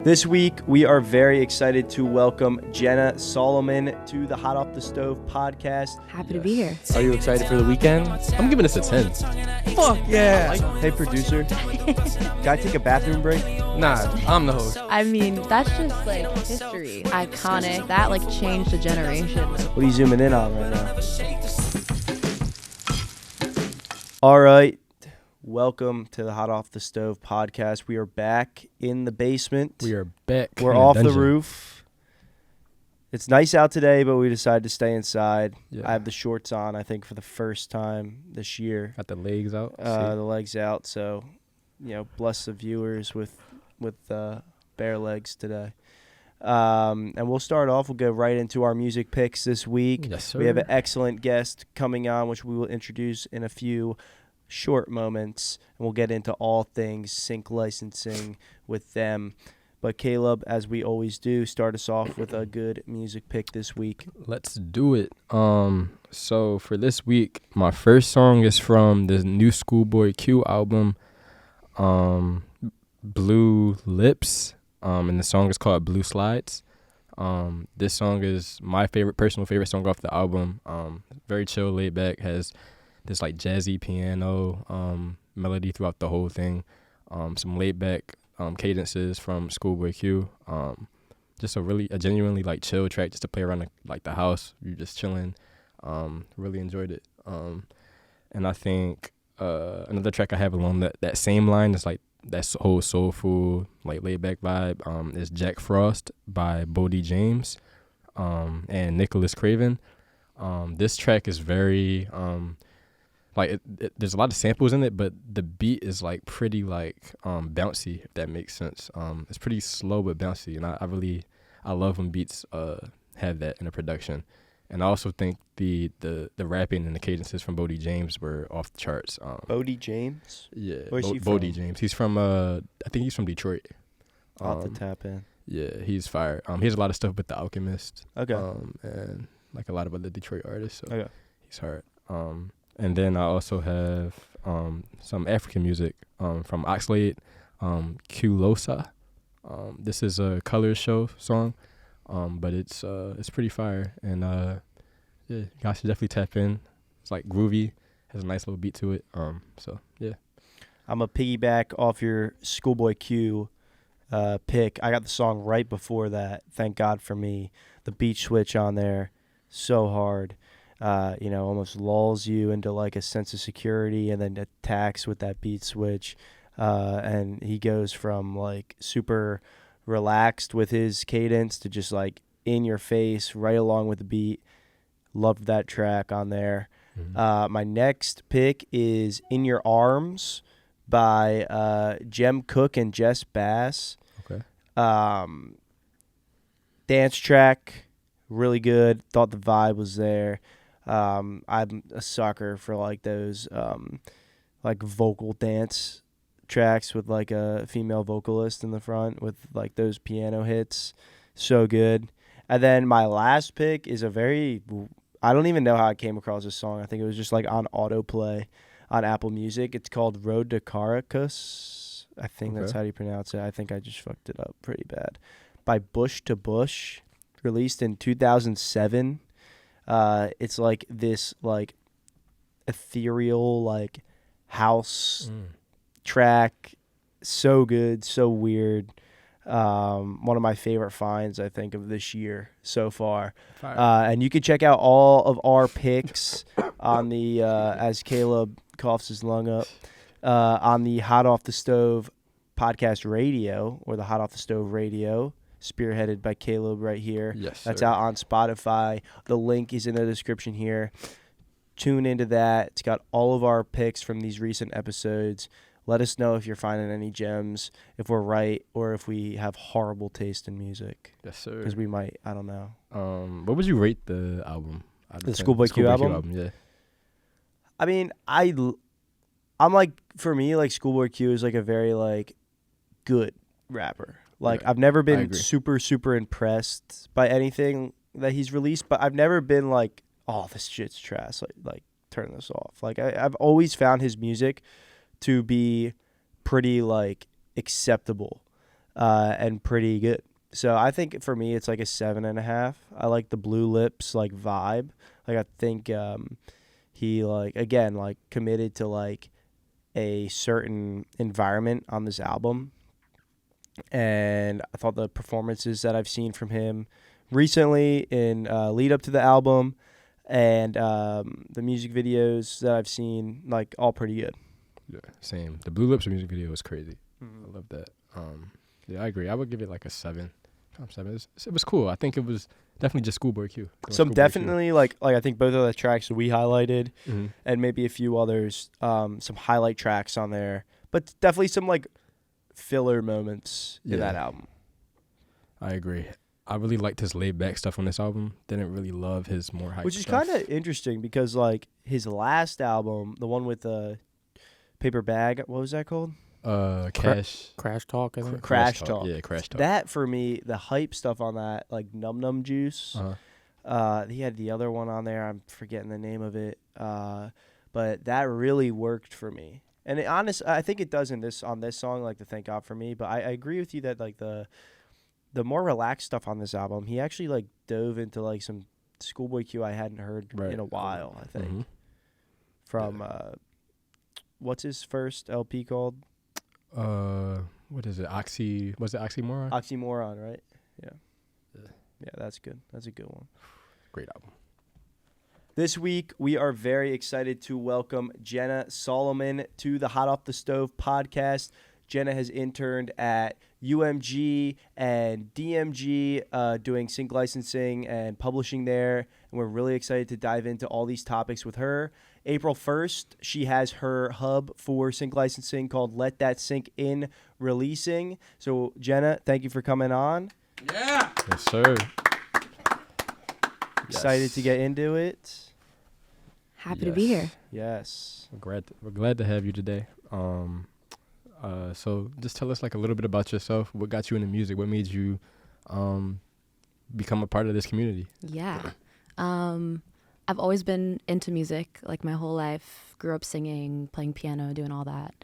This week, we are very excited to welcome Jenna Soliman to the Hot Off the Stove podcast. Happy to be here. Are you excited for the weekend? I'm giving this a 10. Fuck yeah! Hey, producer. Can I take a bathroom break? Nah, I'm the host. I mean, that's just like history. Iconic. That like changed a generation. What are you zooming in on right now? All right. Welcome to the Hot Off the Stove podcast. We are back in the basement. We are back. We're off the roof. It's nice out today, but we decided to stay inside. Yeah. I have the shorts on, I think, for the first time this year. Got the legs out. The legs out. So, bless the viewers with bare legs today. And we'll start off. We'll go right into our music picks this week. Yes, sir. We have an excellent guest coming on, which we will introduce in a few short moments, and we'll get into all things sync licensing with them. But Caleb, as we always do, start us off with a good music pick this week. Let's do it. So for this week, my first song is from the new Schoolboy Q album, Blue Lips, and the song is called Blue Slides. This song is my personal favorite song off the album. Very chill, laid back, has this like jazzy piano melody throughout the whole thing. Some laid back cadences from Schoolboy Q. Just a genuinely like chill track just to play around the house. You're just chilling. Really enjoyed it. And I think another track I have along that same line is like that whole soulful like laid back vibe. Is Jack Frost by Bodie James and Nicholas Craven. This track is very there's a lot of samples in it, but the beat is like pretty bouncy, if that makes sense. It's pretty slow but bouncy, and I love when beats have that in a production. And I also think the rapping and the cadences from Bodie James were off the charts. Bodie James? Yeah, Where's he from? Bodie James. He's from I think he's from Detroit. I'll have to tap in. Yeah, he's fire. He has a lot of stuff with The Alchemist. Okay. And like a lot of other Detroit artists. So okay. He's hard. And then I also have some African music from Oxlade, Kulosa. This is a Colors Show song, but it's pretty fire. And you guys should definitely tap in. It's like groovy, has a nice little beat to it. So yeah. I'm a piggyback off your Schoolboy Q pick. I got the song right before that. Thank God for me. The beat switch on there, so hard. Almost lulls you into like a sense of security and then attacks with that beat switch. And he goes from like super relaxed with his cadence to just like in your face right along with the beat. Loved that track on there. Mm-hmm. My next pick is In Your Arms by Jem Cook and Jess Bass. Okay. Dance track, really good. Thought the vibe was there. I'm a sucker for like those like vocal dance tracks with like a female vocalist in the front with like those piano hits. So good. And then my last pick is I don't even know how I came across this song. I think it was just like on autoplay on Apple Music. It's called Road to Caracas. I think that's how you pronounce it. I think I just fucked it up pretty bad. By Bush to Bush, released in 2007. It's like this like ethereal like house track, so good, so weird. One of my favorite finds I think of this year so far. And you can check out all of our picks on the as Caleb coughs his lung up on the Hot Off the Stove podcast radio, or the Hot Off the Stove radio, spearheaded by Caleb right here. Yes, that's sir. out on Spotify. The link is in the description here. Tune into that. It's got all of our picks from these recent episodes. Let us know if you're finding any gems, if we're right, or if we have horrible taste in music. Yes, sir. Because we might, I don't know. What would you rate the album? The Schoolboy Q album? Yeah. I mean, I'm like, for me, like Schoolboy Q is like a very like good rapper. Like, I've never been super, super impressed by anything that he's released, but I've never been like, oh, this shit's trash. Like turn this off. Like, I've always found his music to be pretty, like, acceptable. and pretty good. So I think for me it's like a 7.5. I like the Blue Lips like vibe. Like I think he like again like committed to like a certain environment on this album, and I thought the performances that I've seen from him recently in lead up to the album and the music videos that I've seen, like all pretty good. Yeah, same. The Blue Lips music video was crazy. I love that. Yeah, I agree. I would give it like a 7. 7. It was cool. I think it was definitely just Schoolboy Q. Some definitely like I think both of the tracks that we highlighted, and maybe a few others, some highlight tracks on there, but definitely some like filler moments in that album. I agree. I really liked his laid back stuff on this album. Didn't really love his more hype Which is stuff. kind of interesting because like his last album, the one with the paper bag, what was that called? Crash Talk, I think. Crash Talk. Yeah, Crash Talk. That for me, the hype stuff on that, like Num Num Juice. He had the other one on there. I'm forgetting the name of it. But that really worked for me. And I think it does on this song, like the Thank God for Me. But I agree with you that like the more relaxed stuff on this album, he actually like dove into like some Schoolboy Q I hadn't heard in a while. I think from what's his first LP called? What is it? Was it Oxymoron? Oxymoron, right? Yeah, that's good. That's a good one. Great album. This week, we are very excited to welcome Jenna Soliman to the Hot Off the Stove podcast. Jenna has interned at UMG and DMG doing sync licensing and publishing there, and we're really excited to dive into all these topics with her. April 1st, she has her hub for sync licensing called Let That Sync In releasing. So, Jenna, thank you for coming on. Yeah. Yes, sir. Excited to get into it. Happy to be here. Yes. We're glad to have you today. So just tell us like a little bit about yourself. What got you into music? What made you become a part of this community? Yeah. I've always been into music like my whole life. Grew up singing, playing piano, doing all that.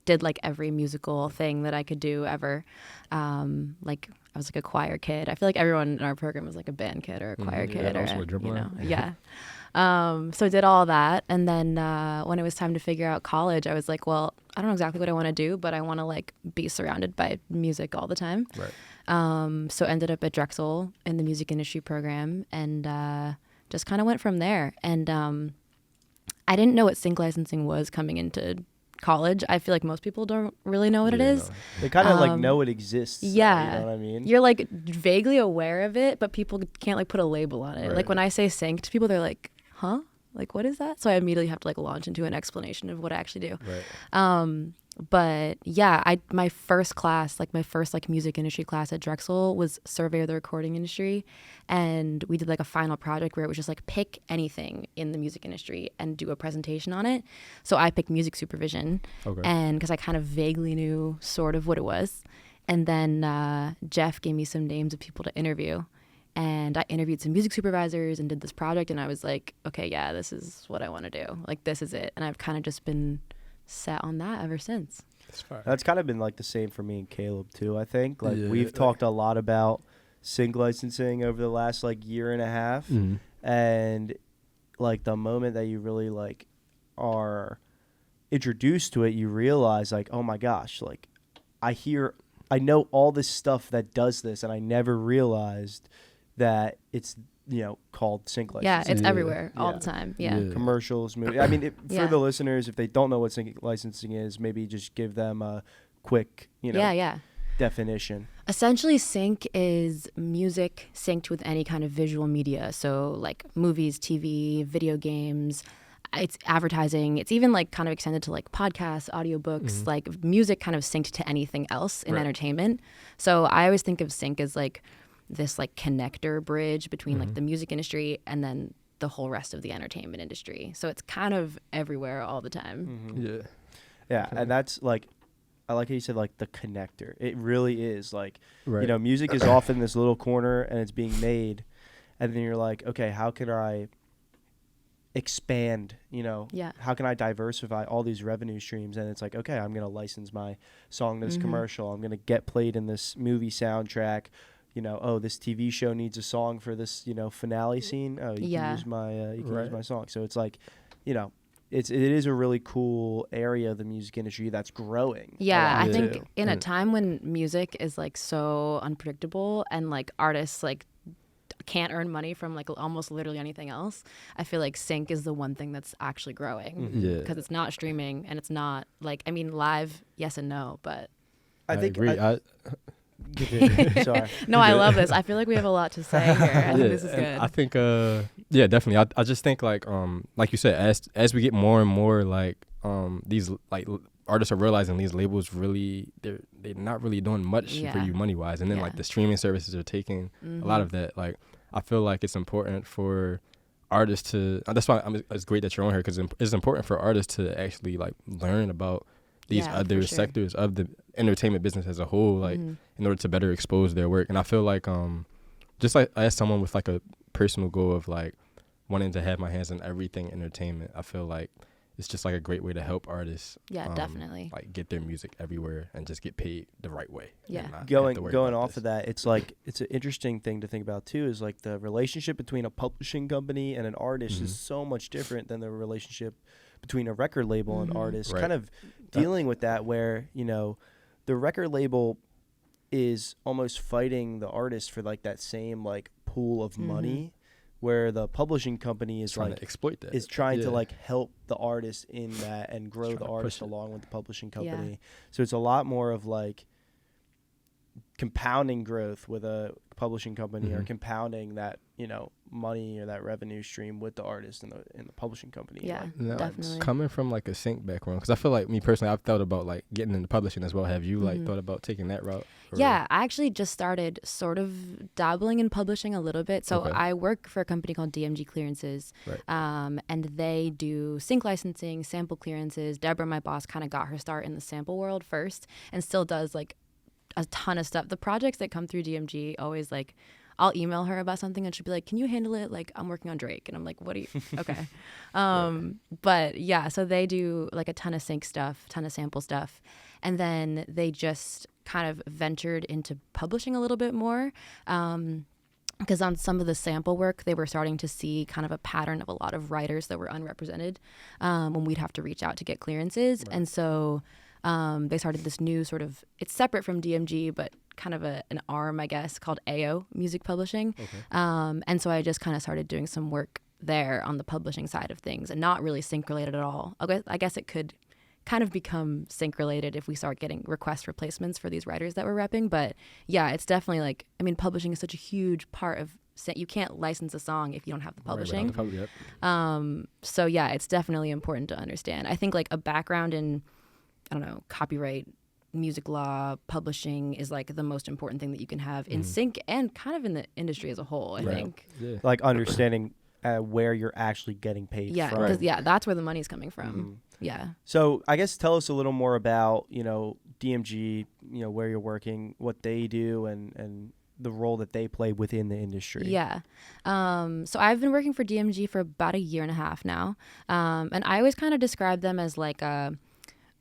Did like every musical thing that I could do ever. Like I was like a choir kid. I feel like everyone in our program was like a band kid or a choir kid or yeah. So I did all that, and then when it was time to figure out college, I was like, well, I don't know exactly what I want to do, but I want to like be surrounded by music all the time. Right. So ended up at Drexel in the music industry program, and just kind of went from there. And I didn't know what sync licensing was coming into college. I feel like most people don't really know what it is. No. They kind of like know it exists. Yeah. You know what I mean? You're like vaguely aware of it, but people can't like put a label on it. Right. Like when I say sync to people, they're like, huh? Like, what is that? So I immediately have to like launch into an explanation of what I actually do. Right. But yeah, my first class, like my first like music industry class at Drexel was survey of the recording industry. And we did like a final project where it was just like pick anything in the music industry and do a presentation on it. So I picked music supervision. Okay. And because I kind of vaguely knew sort of what it was. And then Jeff gave me some names of people to interview. And I interviewed some music supervisors and did this project. And I was like, okay, yeah, this is what I want to do. Like, this is it. And I've kind of just been set on that ever since. That's kind of been like the same for me and Caleb too, I think. Like we've talked a lot about sync licensing over the last like year and a half. Mm-hmm. And like the moment that you really like are introduced to it, you realize like, oh my gosh, like I know all this stuff that does this, and I never realized that it's, you know, called sync licensing. Yeah, it's everywhere all the time. Yeah. Commercials, movies. I mean, for the listeners, if they don't know what sync licensing is, maybe just give them a quick, you know, definition. Essentially, sync is music synced with any kind of visual media. So like movies, TV, video games. It's advertising. It's even like kind of extended to like podcasts, audiobooks, like music kind of synced to anything else in entertainment. So I always think of sync as like this like connector bridge between like the music industry and then the whole rest of the entertainment industry. So it's kind of everywhere all the time. Yeah. And that's like, I like how you said like the connector. It really is like, you know, music is off in this little corner and it's being made. And then you're like, okay, how can I expand, Yeah. how can I diversify all these revenue streams? And it's like, okay, I'm going to license my song to this commercial. I'm going to get played in this movie soundtrack. This TV show needs a song for this, finale scene. Oh, you can use my use my song. So it's like, it is a really cool area of the music industry that's growing. Yeah, I think too. in a time when music is like so unpredictable and like artists like can't earn money from like almost literally anything else, I feel like sync is the one thing that's actually growing. Yeah. Because it's not streaming and it's not like, I mean, live, yes and no, but I think agree. Sorry. no, I love this. I feel like we have a lot to say here. I think this is good. I think, yeah, definitely. I just think like you said, as we get more and more like these like artists are realizing these labels really they're not really doing much for you money wise, and then like the streaming services are taking a lot of that. Like I feel like it's important for artists to. That's why it's great that you're on here, because it's important for artists to actually like learn about these other sectors of the entertainment business as a whole, like in order to better expose their work. And I feel like just like as someone with like a personal goal of like wanting to have my hands in everything entertainment, I feel like it's just like a great way to help artists definitely like get their music everywhere and just get paid the right way. Going off of that, it's like it's an interesting thing to think about too, is like the relationship between a publishing company and an artist is so much different than the relationship between a record label and artist. Kind of dealing with that, where the record label is almost fighting the artist for like that same like pool of money, where the publishing company is trying like to exploit that, is trying to like help the artist in that and grow the artist along with the publishing company. So it's a lot more of like compounding growth with a publishing company, or compounding that money or that revenue stream with the artist and the publishing company. Definitely. Coming from like a sync background, because I feel like me personally, I've thought about like getting into publishing as well. Have you like thought about taking that route? Yeah, I actually just started sort of dabbling in publishing a little bit. So I work for a company called DMG Clearances, and they do sync licensing, sample clearances. Deborah, my boss, kind of got her start in the sample world first, and still does like a ton of stuff. The projects that come through DMG always like, I'll email her about something and she'll be like, can you handle it? Like, I'm working on Drake. And I'm like, what do you, okay. But yeah, so they do like a ton of sync stuff, ton of sample stuff. And then they just kind of ventured into publishing a little bit more. Because on some of the sample work, they were starting to see kind of a pattern of a lot of writers that were unrepresented when we'd have to reach out to get clearances. And so they started this new sort of, it's separate from DMG, but kind of an arm, I guess, called AO Music Publishing. And so I just kind of started doing some work there on the publishing side of things, and not really sync related at all. I guess it could kind of become sync related if we start getting request replacements for these writers that we're repping. But yeah, it's definitely like, I mean, publishing is such a huge part of, you can't license a song if you don't have the publishing. So yeah, it's definitely important to understand. I think like a background in, I don't know, copyright, music law, publishing is like the most important thing that you can have in sync and kind of in the industry as a whole, I think. Like understanding where you're actually getting paid from. Because that's where the money's coming from. So I guess tell us a little more about, DMG, where you're working, what they do, and the role that they play within the industry. So I've been working for DMG for about 1.5 years now. And I always kind of describe them as like a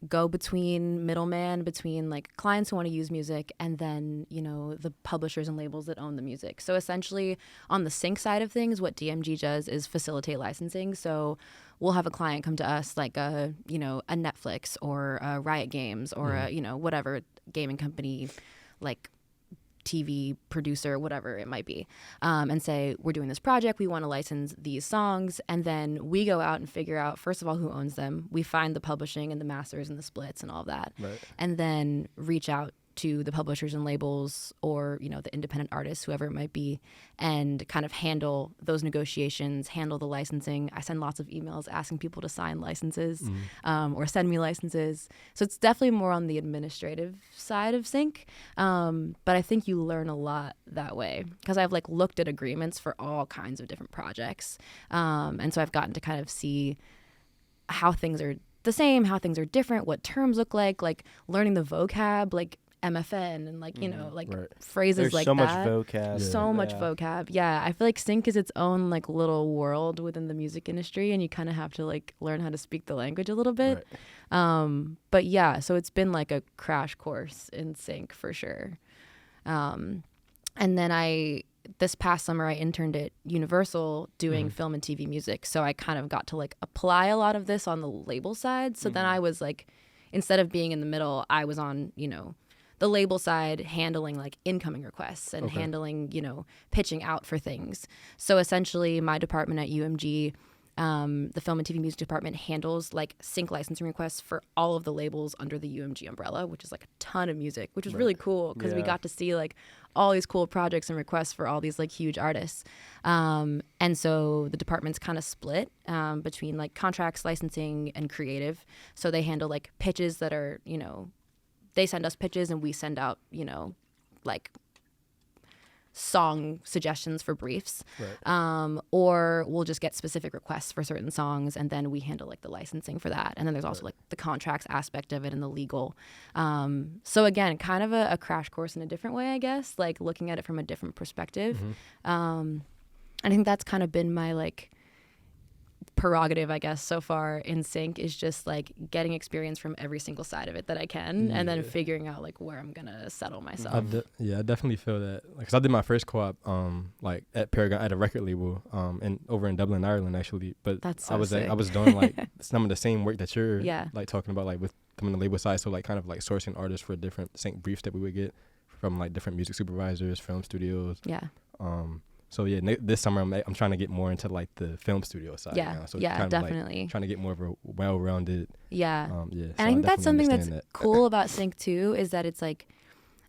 go-between middleman between like clients who want to use music and then the publishers and labels that own the music. So essentially on the sync side of things, what DMG does is facilitate licensing. So we'll have a client come to us like a Netflix or a Riot Games or a whatever gaming company, like TV producer, whatever it might be, and say, we're doing this project, we want to license these songs, and then we go out and figure out, first of all, who owns them. We find the publishing and the masters and the splits and all that, and then reach out to the publishers and labels or the independent artists, whoever it might be, and kind of handle those negotiations, handle the licensing. I send lots of emails asking people to sign licenses or send me licenses. So it's definitely more on the administrative side of sync, but I think you learn a lot that way because I've like looked at agreements for all kinds of different projects, and so I've gotten to kind of see how things are the same, how things are different, what terms look like learning the vocab, like MFN and like, you know, like right. phrases There's like so much that. vocab. So much Yeah. vocab. Yeah. I feel like sync is its own like little world within the music industry, and you kind of have to like learn how to speak the language a little bit. But yeah, so it's been like a crash course in sync for sure. And then this past summer I interned at Universal doing film and TV music. So I kind of got to like apply a lot of this on the label side. So then I was like, instead of being in the middle, I was on, you know, the label side handling like incoming requests and handling, you know, pitching out for things. So essentially my department at UMG, the film and TV music department, handles like sync licensing requests for all of the labels under the UMG umbrella, which is like a ton of music, which was really cool because we got to see like all these cool projects and requests for all these like huge artists. And so the department's kind of split between like contracts, licensing, and creative. So they handle like pitches that are, you know, they send us pitches and we send out, you know, like song suggestions for briefs, or we'll just get specific requests for certain songs and then we handle like the licensing for that. And then there's also like the contracts aspect of it and the legal. So again, kind of a crash course in a different way, I guess, like looking at it from a different perspective. I think that's kind of been my like prerogative, I guess, so far in sync, is just like getting experience from every single side of it that I can, and then figuring out like where I'm gonna settle myself. I definitely feel that, because I did my first co-op like at Paragon at a record label and over in Dublin, Ireland actually. But That's so I was sick. I was doing like some of the same work that you're Yeah. like talking about, like with them on the label side. So like kind of like sourcing artists for different sync briefs that we would get from like different music supervisors, film studios. Yeah. So yeah, this summer I'm trying to get more into like the film studio side. Yeah. Now. So Yeah, kind of definitely. like trying to get more of a well-rounded. Yeah. Yeah. So And I think that's definitely something that's understand that. cool about sync too, is that it's like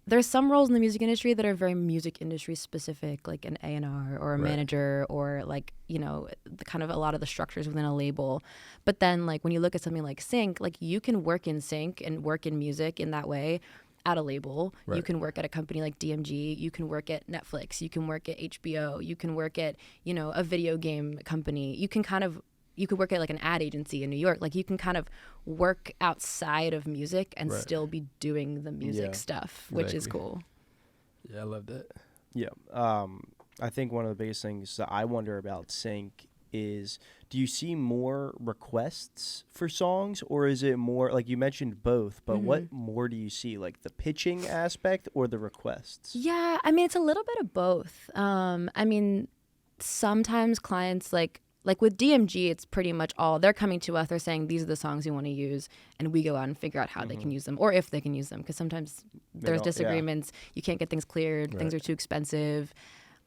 there's some roles in the music industry that are very music industry specific, like an A&R or a manager, or like, you know, the kind of a lot of the structures within a label. But then like when you look at something like sync, like you can work in sync and work in music in that way at a label. You can work at a company like DMG, you can work at Netflix, you can work at HBO, you can work at, you know, a video game company. You could work at like an ad agency in New York. Like you can kind of work outside of music and still be doing the music stuff, which is cool. Yeah, I love that. Yeah. I think one of the biggest things that I wonder about sync is, do you see more requests for songs, or is it more, like you mentioned both, but what more do you see, like the pitching aspect or the requests? Yeah, I mean, it's a little bit of both. I mean, sometimes clients like with DMG, it's pretty much all, they're coming to us, they're saying these are the songs you want to use, and we go out and figure out how they can use them, or if they can use them, because sometimes there's disagreements. You can't get things cleared, things are too expensive,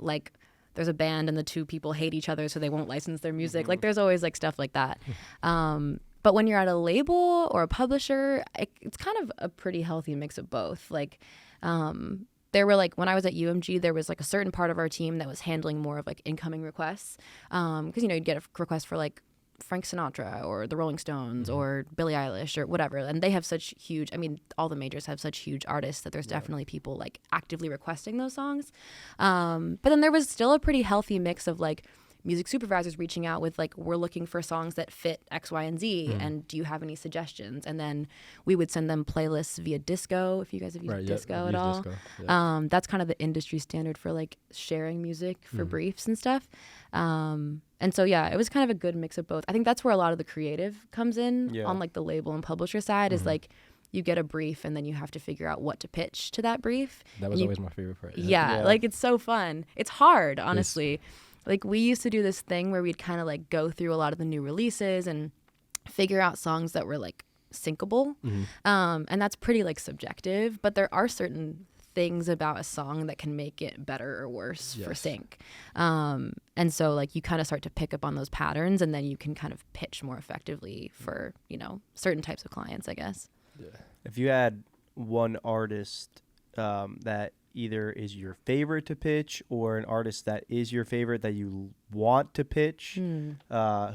like there's a band and the two people hate each other so they won't license their music. Like there's always like stuff like that. But when you're at a label or a publisher, it's kind of a pretty healthy mix of both. Like there were like, when I was at UMG, there was like a certain part of our team that was handling more of like incoming requests. Because, you know, you'd get a request for like Frank Sinatra or the Rolling Stones or Billie Eilish or whatever. And they have such huge, I mean, all the majors have such huge artists that there's definitely people like actively requesting those songs. But then there was still a pretty healthy mix of like music supervisors reaching out with like, we're looking for songs that fit X, Y, and Z, and do you have any suggestions? And then we would send them playlists via Disco, if you guys have used Disco at all. Disco. That's kind of the industry standard for like sharing music for briefs and stuff. And so, yeah, it was kind of a good mix of both. I think that's where a lot of the creative comes in on like the label and publisher side, is like you get a brief and then you have to figure out what to pitch to that brief. That was always my favorite part. Yeah, like it's so fun. It's hard, honestly. Like we used to do this thing where we'd kind of like go through a lot of the new releases and figure out songs that were like syncable. And that's pretty like subjective, but there are certain things about a song that can make it better or worse for sync. And so like you kind of start to pick up on those patterns, and then you can kind of pitch more effectively for, you know, certain types of clients, I guess. If you had one artist that either is your favorite to pitch, or an artist that is your favorite that you want to pitch, who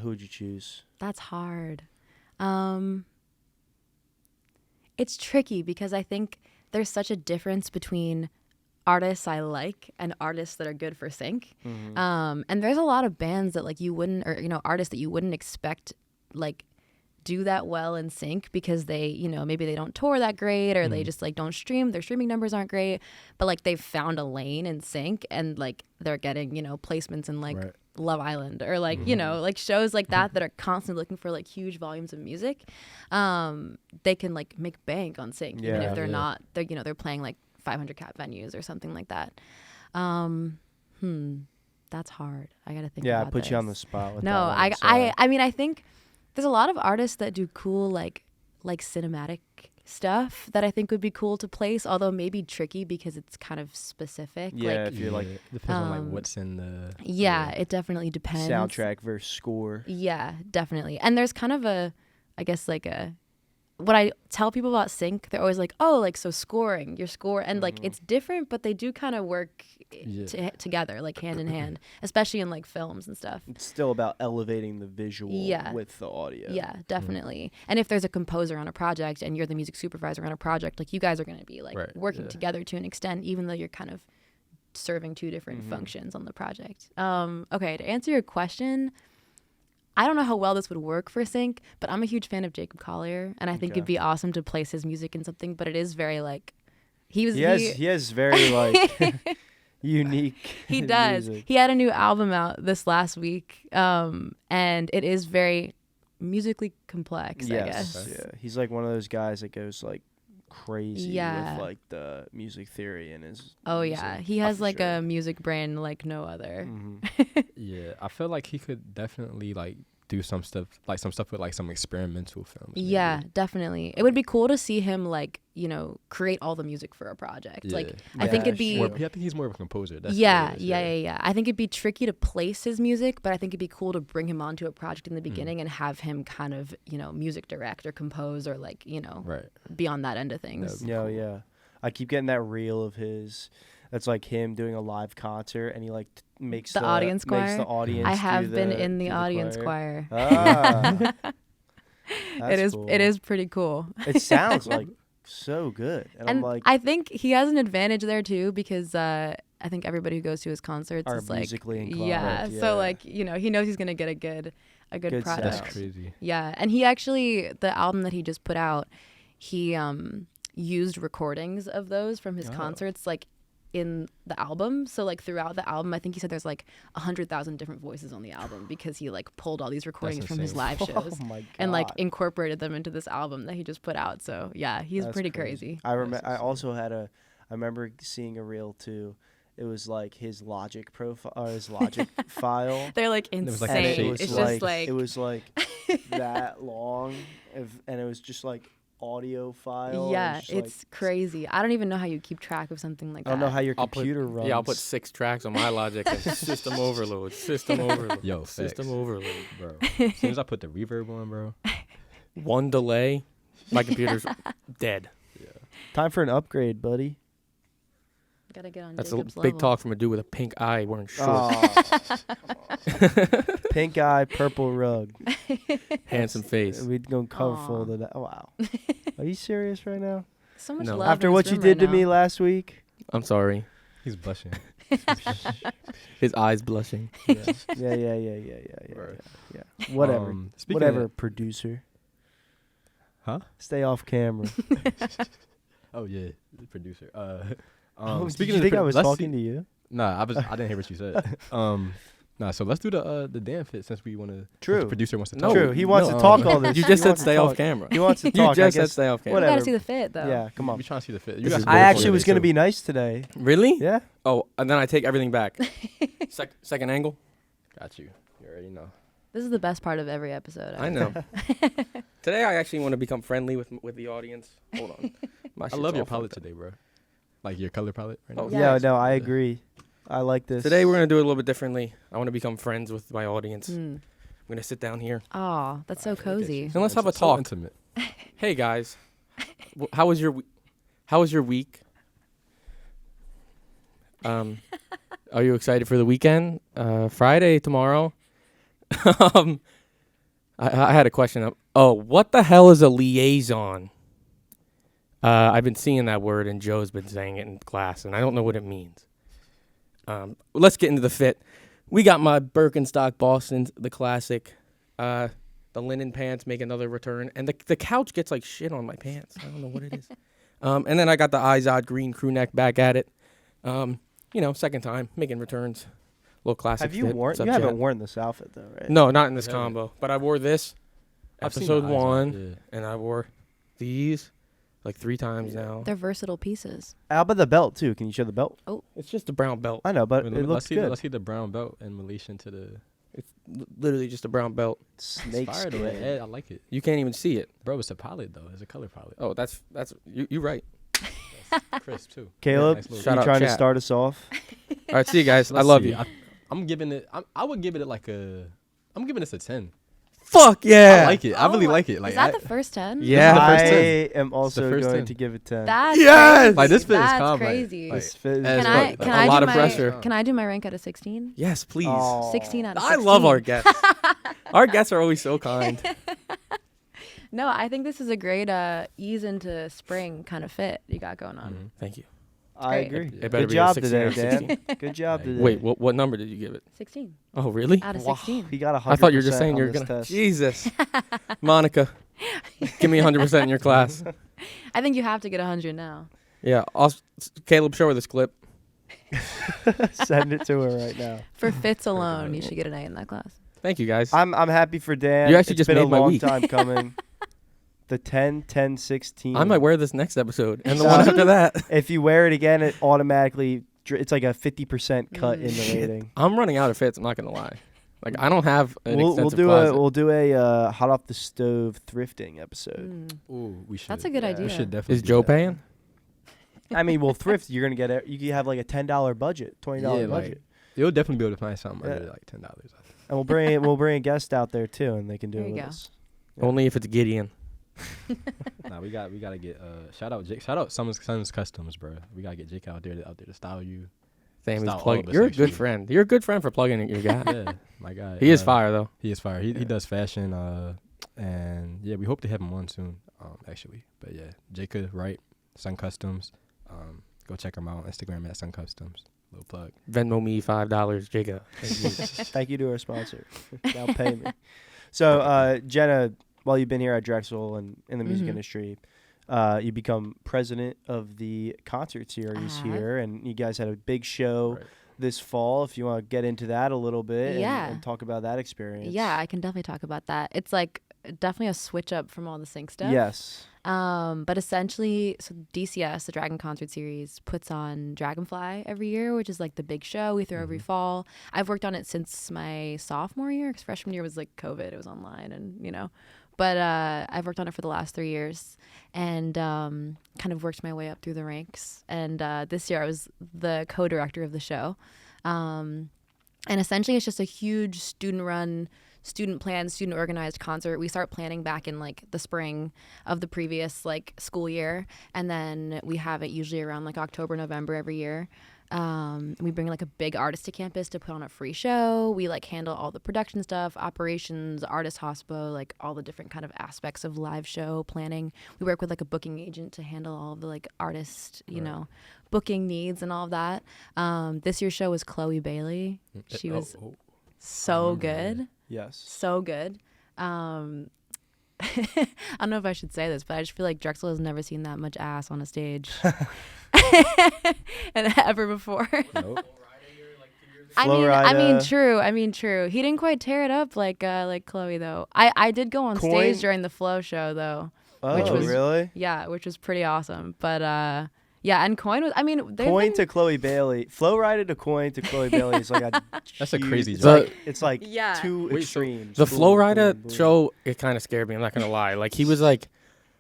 would you choose? That's hard. It's tricky because I think there's such a difference between artists I like and artists that are good for sync. And there's a lot of bands that like you wouldn't, or, you know, artists that you wouldn't expect like do that well in sync because they, you know, maybe they don't tour that great or they just like don't stream. Their streaming numbers aren't great, but like they've found a lane in sync and like they're getting, you know, placements in like Love Island or like, you know, like shows like that are constantly looking for like huge volumes of music. They can like make bank on sync even if they're not, they're, you know, they're playing like 500 cap venues or something like that. That's hard. I gotta think. Yeah, about I put this. you on the spot. With No, that one, I mean, I think there's a lot of artists that do cool like cinematic stuff that I think would be cool to place, although maybe tricky because it's kind of specific. Yeah, like, if you're like depends on like what's in the it definitely depends. Soundtrack versus score. Yeah, definitely. And there's kind of I guess like when I tell people about sync, they're always like, oh, like, so scoring, your score. And, like, it's different, but they do kind of work together, like, hand in hand, especially in, like, films and stuff. It's still about elevating the visual with the audio. Yeah, definitely. And if there's a composer on a project and you're the music supervisor on a project, like, you guys are going to be, like, working together to an extent, even though you're kind of serving two different functions on the project. Okay, to answer your question, I don't know how well this would work for sync, but I'm a huge fan of Jacob Collier, and I think it'd be awesome to place his music in something. But it is very like he has very like unique. He does. Music. He had a new album out this last week, and it is very musically complex. I guess. Yeah, he's like one of those guys that goes like crazy with like the music theory in his music. He has like a music brain like no other. Yeah, I feel like he could definitely like do some stuff with like some experimental films. Maybe. Yeah, definitely. It would be cool to see him like, you know, create all the music for a project. Like I think it'd be I think he's more of a composer. That's yeah. I think it'd be tricky to place his music, but I think it'd be cool to bring him onto a project in the beginning and have him kind of, you know, music direct or compose or like, you know, be on that end of things. Yeah. I keep getting that reel of his that's like him doing a live concert and he like makes the audience choir. Makes the audience I have been in the audience choir. Ah, it is pretty cool. It sounds like so good, and I'm like, I think he has an advantage there too because I think everybody who goes to his concerts is like musically inclined. Yeah, so like, you know, he knows he's gonna get a good product. That's crazy. Yeah, and he actually the album that he just put out, he used recordings of those from his concerts like in the album. So like throughout the album, I think he said there's like 100,000 different voices on the album because he like pulled all these recordings from his live shows and like incorporated them into this album that he just put out. So yeah, he's pretty crazy. I remember seeing a reel too. It was like his Logic profile or his Logic file. They're like insane. It was like that long, and it was just like audio file. Yeah, it's like crazy. I don't even know how you keep track of something like that. I don't know how your computer runs. Yeah, I'll put 6 tracks on my Logic and system overload. Yo, system overload, bro. As soon as I put the reverb on, bro. One delay, my computer's dead. Yeah. Time for an upgrade, buddy. Gotta get on That's Jacob's a big level. talk from a dude with a pink eye wearing shorts. Pink eye, purple rug. Handsome face. We'd go colorful to that. Oh, wow. Are you serious right now? So much No. love After in what this you room did right to me now. last week? I'm sorry. He's blushing. His eyes blushing. Yeah. Whatever. Whatever, producer. Huh? Stay off camera. Oh yeah, the producer. Did you think I was talking to you? Nah, I didn't hear what you said. Nah, so let's do the damn fit since we want to. True. The producer wants to No, talk. True. He wants to talk all this. You He just said wants to stay off talk. camera. He wants to You talk. just I said guess. stay off camera. Whatever. You gotta see the fit though. Yeah, come on. We trying to see the fit. This is I actually was going to be nice today. Really? Yeah. Oh, and then I take everything back. Second angle. Got you. You already know. This is the best part of every episode. I know. Today I actually want to become friendly with the audience. Hold on. I love your palette today, bro. Like your color palette right now. Oh, Yeah, no, I agree. I like this. Today we're going to do it a little bit differently. I want to become friends with my audience. I'm going to sit down here. Oh, that's so cozy. And let's have a So talk. intimate. Hey guys. How was your week? Are you excited for the weekend? Friday tomorrow. I had a question. Oh, what the hell is a liaison? I've been seeing that word and Joe's been saying it in class and I don't know what it means. Let's get into the fit. We got my Birkenstock Boston, the classic. The the linen pants make another return, and the couch gets like shit on my pants. I don't know what it is. And then I got the Izod green crew neck back at it. Second time making returns. Little classic. Have you fit. worn? What's up, You haven't Jen? worn this outfit though, right? No, not in this Yeah. combo. But I wore this I've seen episode the eyes on 1, it, and I wore these like 3 times now. They're versatile pieces. How about the belt too? Can you show the belt? It's just a brown belt. I know, but Wait, it looks good. Let's see the brown belt in relation to the. It's literally just a brown belt. Snake It's fire though. skin. I like it, You can't even see it. bro. It's a palette though. It's a color palette. Oh, that's you right. Crisp too. Caleb, Nice little- Shout you out trying to chat. start us off? All right, see you guys. I Let's love see. you. I'm giving it. I would give it like a. I'm giving this a 10. Fuck yeah. I like it. I really like it. Like Is that I- the first 10? Yeah. the first I 10. am also first going 10. to give it 10. That's Yes! crazy. Like, this fit is That's calm, like- crazy. like- This fit is As can well. I Like, can a I lot do of my pressure. Can I do my rank out of 16? Yes, please. Aw. 16 out of I 16. love our guests. Our guests are always so kind. No, I think this is a great ease into spring kind of fit you got going on. Mhm. Thank you. I Great. agree. It better Good be a job 16 today, or Dan. 16. Good job Yeah, today. Wait, what number did you give it? 16 Oh, really? out of Wow, 16. He got 100%. I thought you were just saying on you were this gonna. test. Jesus, Monica, give me 100% in your class. I think you have to get 100 now. Yeah, Caleb, show her this clip. Send it to her right now. For fits alone, you should get an A in that class. Thank you, guys. I'm happy for Dan. You actually It's just been made a my long week. time coming. The 10, 10, 16. I might wear this next episode and the one after that. If you wear it again, it automatically. It's like a 50% cut in the rating. I'm running out of fits. I'm not gonna lie. Like I don't have an We'll extensive do closet. we'll do a hot off the stove thrifting episode. Mm. Ooh, we should. That's a good Yeah. idea. We should definitely. Is do Joe that. paying? I mean, we'll thrift. You're gonna get it. You can have like a $10 budget, $20 Yeah, like, budget, You'll definitely be able to find something Yeah. under like $10. and we'll bring a guest out there too, and they can do There it you with go. us. Yeah. Only if it's Gideon. Nah, we gotta get shout out Jake, shout out Summers Customs, bro. We gotta get Jake out there to style you. Sammy's Style all plugging. of us, You're a good actually. friend. You're a good friend for plugging your guy. Yeah, my guy. He is fire though. He is fire. He does fashion. And yeah, we hope to have him on soon. Actually, but yeah, Jacob Wright, Sun Customs. Go check him out on Instagram at Sun Customs. Little plug. Venmo me $5, Jacob. Thank you to our sponsor. Now pay me. So, Jenna, while you've been here at Drexel and in the music Mhm. industry, you become president of the concert series have. here, and you guys had a big show Right. this fall. If you want to get into that a little bit and- Yeah. and talk about that experience. Yeah, I can definitely talk about that. It's like definitely a switch up from all the sync stuff. Yes. But essentially, so DCS, the Dragon Concert Series, puts on Dragonfly every year, which is like the big show we throw every fall. I've worked on it since my sophomore year, because freshman year was like COVID. It was online and, But I've worked on it for the last 3 years and kind of worked my way up through the ranks. And this year I was the co-director of the show. And essentially it's just a huge student-run, student-planned, student-organized concert. We start planning back in like the spring of the previous like school year. And then we have it usually around like October, November every year. We bring like a big artist to campus to put on a free show. We like handle all the production stuff, operations, artist hospo, like all the different kind of aspects of live show planning. We work with like a booking agent to handle all of the like artist, booking needs and all of that. This year's show was Chloe Bailey. She was so good. Yes. So good. I don't know if I should say this, but I just feel like Drexel has never seen that much ass on a stage and ever before. Nope. I mean, Florida. true. He didn't quite tear it up like Chloe though. I did go on Coin- stage during the Flow show though. Oh, Which was- really? Yeah, which was pretty awesome. But yeah, and Coin was. I mean, they've Coin been- to Chloe Bailey. Flow Ride to Coin to Chloe Bailey is like a That's a huge- crazy It's jump. like, it's like Yeah. two Wait, so extremes. The Boom, Flow Rider boom, boom. show, it kind of scared me. I'm not going to lie. Like, he was like,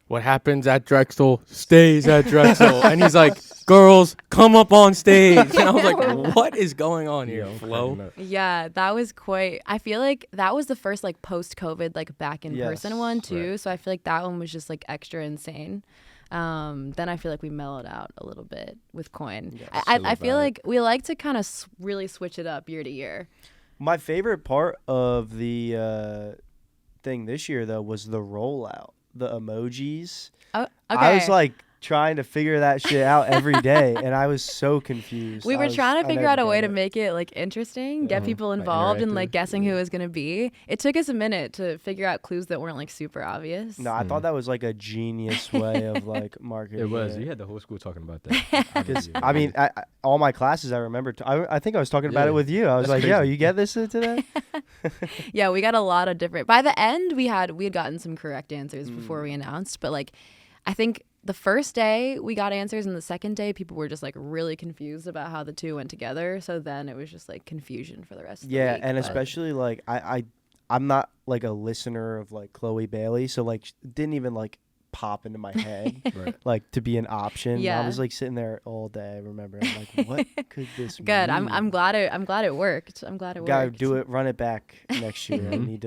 what happens at Drexel stays at Drexel. And he's like, girls, come up on stage. And I was like, what is going on here, I'm Flo? cracking up. Yeah, that was quite. I feel like that was the first like post-COVID like back in person Yes, one too. right. So I feel like that one was just like extra insane. Then I feel like we mellowed out a little bit with Coin. Yeah, I silly feel vibe. like we like to kind of really switch it up year to year. My favorite part of the thing this year though was the rollout, the emojis. Oh, okay. I was like, trying to figure that shit out every day, and I was so confused. We were trying to figure out a way to make make it like interesting, get people Like, involved in interactive. like guessing who it was gonna be. It took us a minute to figure out clues that weren't like super obvious. No, I thought that was like a genius way of like marketing. It was. You had the whole school talking about that. Because I mean, all my classes I remember. I think I was talking about Yeah. it with you. I was That's like, "Yo, crazy. you get this today?" Yeah, we got a lot of different. By the end, we had gotten some correct answers before we announced, but like, I think the first day we got answers, and the second day people were just like really confused about how the two went together. So then it was just like confusion for the rest of the Yeah, week. and but- especially like I'm not like a listener of like Chloe Bailey, so like didn't even like pop into my head Right. like to be an option. Yeah. I was like sitting there all day. I remember. I'm like, what could this Good. mean? I'm glad it worked. I'm glad it Gotta worked. do it. Run it back next year. I Mhm. need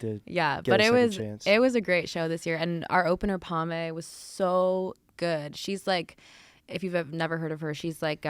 to. Yeah, get but a it second was chance. it was a great show this year, and our opener Pame was so good. She's like, if you've never heard of her, she's like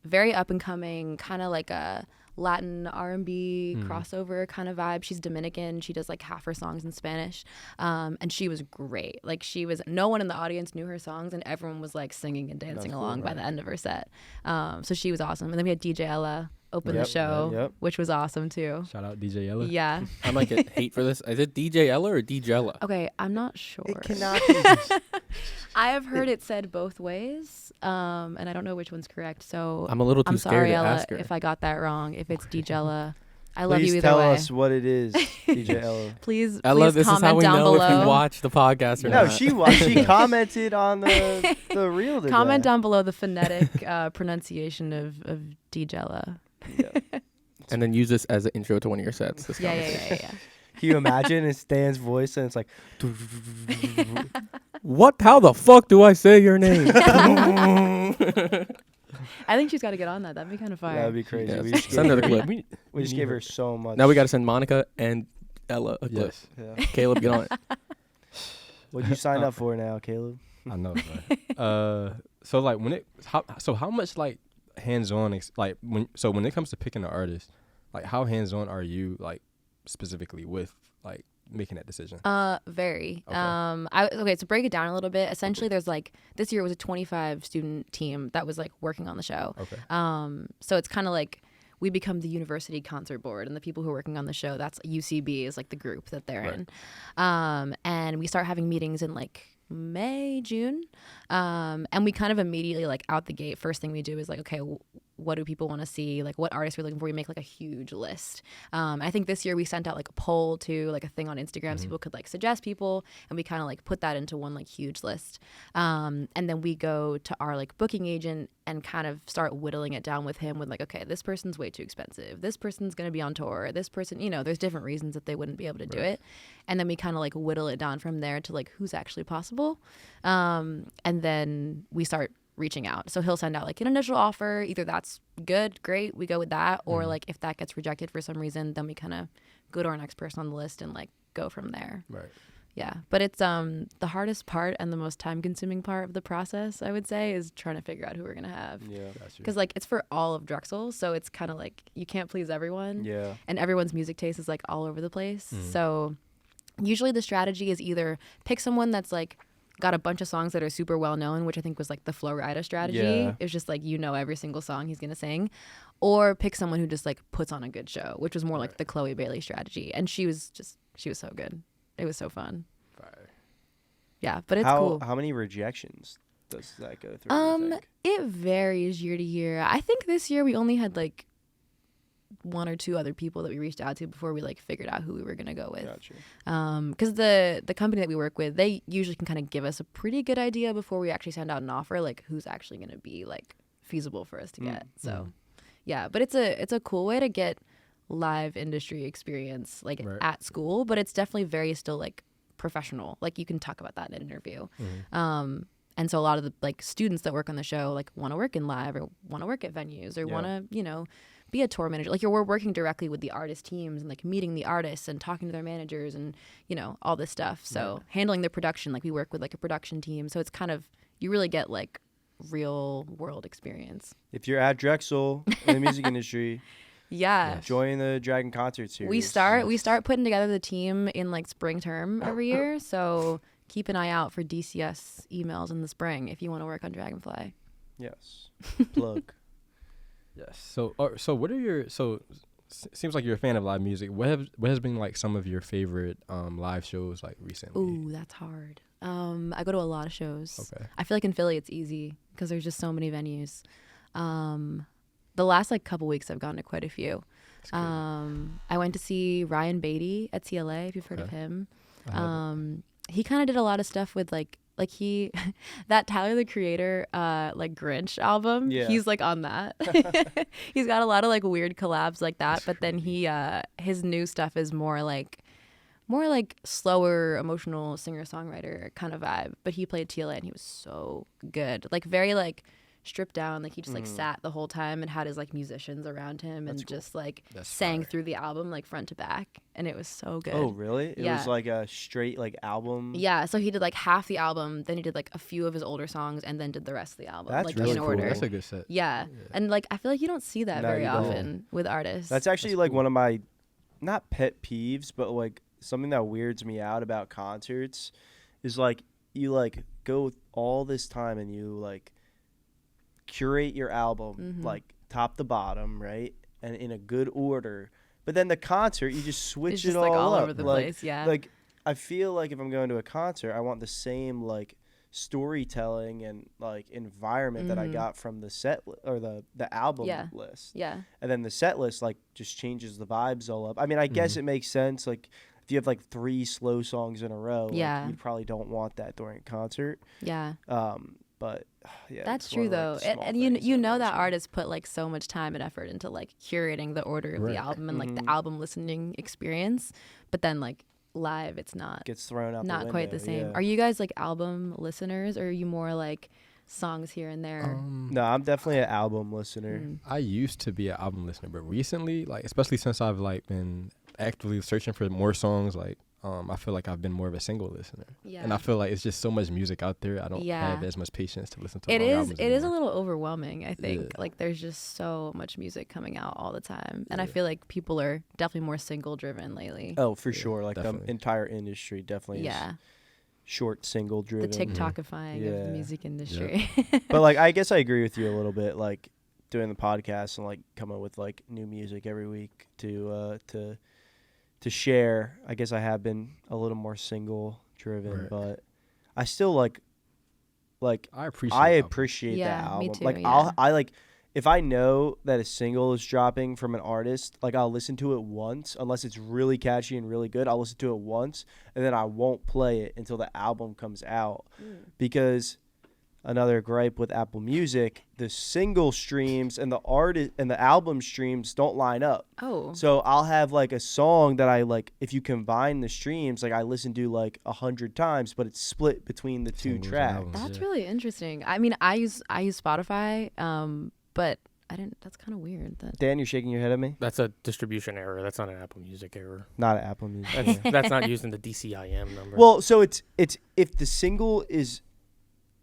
very up and coming, kind of like a Latin R&B crossover kind of vibe. She's Dominican. She does like half her songs in Spanish, and she was great. Like no one in the audience knew her songs, and everyone was like singing and dancing along by the end of her set. So she was awesome. And then we had DJ Ella open the Yep, show, yep. which was awesome too. Shout out DJ Ella. Yeah. I might get hate for this. Is it DJ Ella or DJ Ella? Okay, I'm not sure. It cannot be. I have heard it said both ways, and I don't know which one's correct. So I'm a little too I'm scared sorry, to Ella, ask her. if I got that wrong. If it's DJ, I love Please you either tell way. us what it is, DJ Ella. Please, Ella, please this is comment how we down know below. if you watch the podcast or No, not. she commented on the reel today. Comment down below the phonetic pronunciation of DJ. Yeah. And then use this as an intro to one of your sets. This Yeah. conversation. Can you imagine it's Dan's voice and it's like What? How the fuck do I say your name? I think she's got to get on that. That'd be kind of fire. that'd be crazy. Yes. We just Send her gave the clip. we just gave her so much. Now we got to send Monica and Ella a clip. Yes. Yeah. Caleb, get on it. What'd you sign up for now, Caleb? I know. Right? So like how much like hands-on when it comes to picking an artist, like how hands-on are you like specifically with like making that decision? Very. Okay. Okay, to break it down a little bit, essentially there's like this year was a 25 student team that was like working on the show. Okay. So it's kind of like we become the university concert board, and the people who are working on the show, that's UCB is like the group that they're in. And we start having meetings in like May, June. And we kind of immediately like out the gate, first thing we do is like, okay, what do people want to see? Like what artists we're looking for? We make like a huge list. I think this year we sent out like a poll to like a thing on Instagram so people could like suggest people, and we kind of like put that into one like huge list. And then we go to our like booking agent and kind of start whittling it down with him with like, okay, this person's way too expensive. This person's going to be on tour. This person, there's different reasons that they wouldn't be able to do it. And then we kind of like whittle it down from there to like who's actually possible. And then we start reaching out. So he'll send out like an initial offer. Either that's good, great, we go with that. Or like if that gets rejected for some reason, then we kind of go to our next person on the list and like go from there. Right. Yeah. But it's the hardest part and the most time consuming part of the process, I would say, is trying to figure out who we're going to have. Yeah. Got you. Because like it's for all of Drexel. So it's kind of like you can't please everyone. Yeah. And everyone's music taste is like all over the place. So usually the strategy is either pick someone that's like got a bunch of songs that are super well known, which I think was like the Flo Rida strategy. Yeah. It was just like every single song he's gonna sing, or pick someone who just like puts on a good show, which was more like the Chloe Bailey strategy. And she was so good. It was so fun. Fire. Yeah, but it's how cool. how many rejections does that go through? you think? It varies year to year. I think this year we only had like one or two other people that we reached out to before we like figured out who we were gonna go with. Gotcha. Because the company that we work with, they usually can kind of give us a pretty good idea before we actually send out an offer, like who's actually gonna be like feasible for us to get. So yeah, but it's a cool way to get live industry experience like at school, but it's definitely very still like professional. Like you can talk about that in an interview. And so a lot of the like students that work on the show like want to work in live or want to work at venues or want to, be a tour manager. Like we're working directly with the artist teams and like meeting the artists and talking to their managers and, all this stuff. So handling the production, like we work with like a production team. So it's kind of, you really get like real world experience. If you're at Drexel in the music industry, Yeah. join the Dragon Concert Series. We start putting together the team in like spring term every year. So keep an eye out for DCS emails in the spring if you want to work on Dragonfly. Yes. Plug. Yes. So what are your seems like you're a fan of live music. What has been like some of your favorite live shows like recently? Ooh, that's hard. I go to a lot of shows. Okay. I feel like in Philly it's easy because there's just so many venues. The last like couple weeks I've gone to quite a few. I went to see Ryan Beatty at TLA, if you've heard of him. He kind of did a lot of stuff with like he that Tyler the Creator like Grinch album. Yeah. He's like on that. He's got a lot of like weird collabs like that, but then he his new stuff is more like slower, emotional singer-songwriter kind of vibe. But he played TLA and he was so good. Like very like stripped down. Like he just like sat the whole time and had his like musicians around him. That's and cool. just like That's sang fire. through the album like front to back. And it was so good. Oh, really? It Yeah. was like a straight like album. Yeah, so he did like half the album, then he did like a few of his older songs, and then did the rest of the album. That's like really in cool. order. That's a good set. Yeah. And like I feel like you don't see that No, very you don't. often with artists. That's actually That's like cool. one of my not pet peeves, but like something that weirds me out about concerts is like you like go all this time and you like curate your album like top to bottom, right? And in a good order. But then the concert you just switch It's it just all like all up. over the like, place, yeah. Like I feel like if I'm going to a concert, I want the same like storytelling and like environment that I got from the set or the album list. Yeah. And then the set list like just changes the vibes all up. I mean, I guess it makes sense. Like if you have like 3 slow songs in a row, like, Yeah. you probably don't want that during a concert. Yeah. But yeah, That's it's one true of, though. like, the small And things you that know bugs that me. artists put like so much time and effort into like curating the order of Right. the album and like Mm-hmm. the album listening experience, but then like live it's not gets thrown out. not the quite the window, same. yeah. Are you guys like album listeners or are you more like songs here and there? No, I'm definitely an album listener. I used to be an album listener, but recently, like especially since I've like been actively searching for more songs, like I feel like I've been more of a single listener. Yeah. And I feel like it's just so much music out there. I don't Yeah. have as much patience to listen to It long is albums it is a anymore. little overwhelming, I think. Yeah. Like there's just so much music coming out all the time. And I Yeah. feel like people are definitely more single driven lately. Oh, for sure. Like definitely. the entire industry definitely Yeah. is short single The driven. TikTokifying of Yeah. the music industry. But like I guess I agree with you a little bit, like doing the podcast and like coming with like new music every week to share. I guess I have been a little more single driven, Right. but I still like I appreciate I albums. appreciate Yeah, that me album. too, Like yeah. I like if I know that a single is dropping from an artist, like I'll listen to it once unless it's really catchy and really good. I'll listen to it once and then I won't play it until the album comes out. Because another gripe with Apple Music, the single streams and the artist and the album streams don't line up. Oh. So I'll have like a song that I like. If you combine the streams, like I listen to like 100 times, but it's split between the two Singles and tracks. albums. That's Yeah. really interesting. I mean, I use Spotify, but I didn't. That's kind of weird. That Dan, you're shaking your head at me. That's a distribution error. That's not an Apple Music error. Not an Apple Music. That's, that's not using the DCIM number. Well, so it's if the single is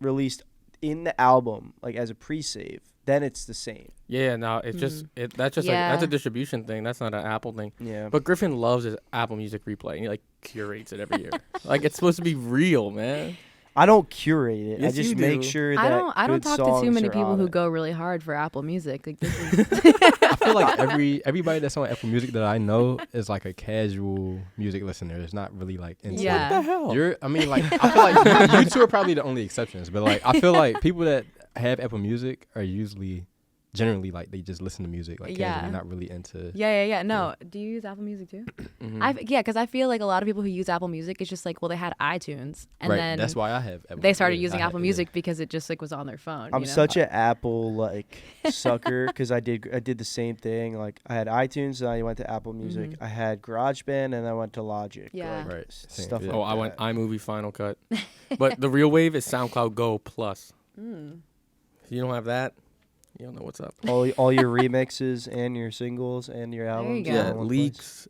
released in the album like as a pre-save, then it's the same. yeah, no, it's just that's just like Yeah. that's a distribution thing. That's not an Apple thing. Yeah. But Griffin loves his Apple Music replay, and he like curates it every year. Like it's supposed to be real, man. I don't curate it. I Yes, just you make do. sure that I don't good talk to too songs many are people on who it. go really hard for Apple Music. Like this is I feel like everybody that's on Apple Music that I know is like a casual music listener. It's not really like into Yeah. What the hell? I mean, like, I feel like you two are probably the only exceptions, but like, I feel like people that have Apple Music are generally like they just listen to music, like Yeah. casually, not really into. yeah. No, do you use Apple Music too? Because I feel like a lot of people who use Apple Music, it's just like, well, they had iTunes, and Right, then that's why I have. Apple they started yeah, using I Apple yeah. Music because it just like was on their phone. I'm you know? such an Apple like sucker because I did the same thing. Like I had iTunes, and I went to Apple Music. I had GarageBand, and I went to Logic. Yeah. like, Right, same, stuff yeah. like Oh, I that. went iMovie Final Cut. But the real wave is SoundCloud Go Plus. If you don't have that, you don't know what's up. all your remixes and your singles and your you albums. go. all Yeah, in one leaks.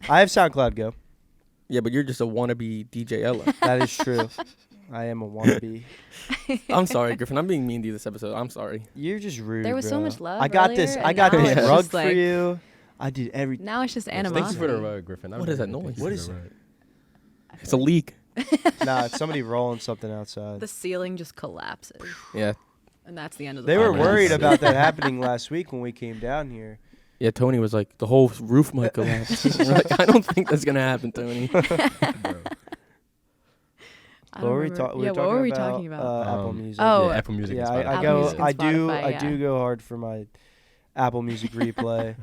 place. I have SoundCloud Go. Yeah, but you're just a wannabe DJ Ella. That is true. I am a wannabe. I'm sorry, Griffin. I'm being mean to you this episode. I'm sorry. You're just rude. There was so bro. much love I got earlier, this. and I got now this it's rug just for like- you. I did everything. Now it's just Yes, thank animosity. you for the rug, Griffin. I What is really that thank noise? you What for is the it? rug. It's a leak. Nah, it's somebody rolling something outside. The ceiling just collapses, Yeah. and that's the end of the. They were podcast. worried about that happening last week when we came down here. Yeah, Tony was like, the whole roof might collapse. We're like, I don't think that's gonna happen, Tony. Bro. I What don't were we, remember. we were Yeah, talking what were we about, talking about? Apple Music. Oh, Yeah, Apple Music. Yeah, and I Apple Spotify. go. Music and I do. Spotify, I yeah. do go hard for my Apple Music replay.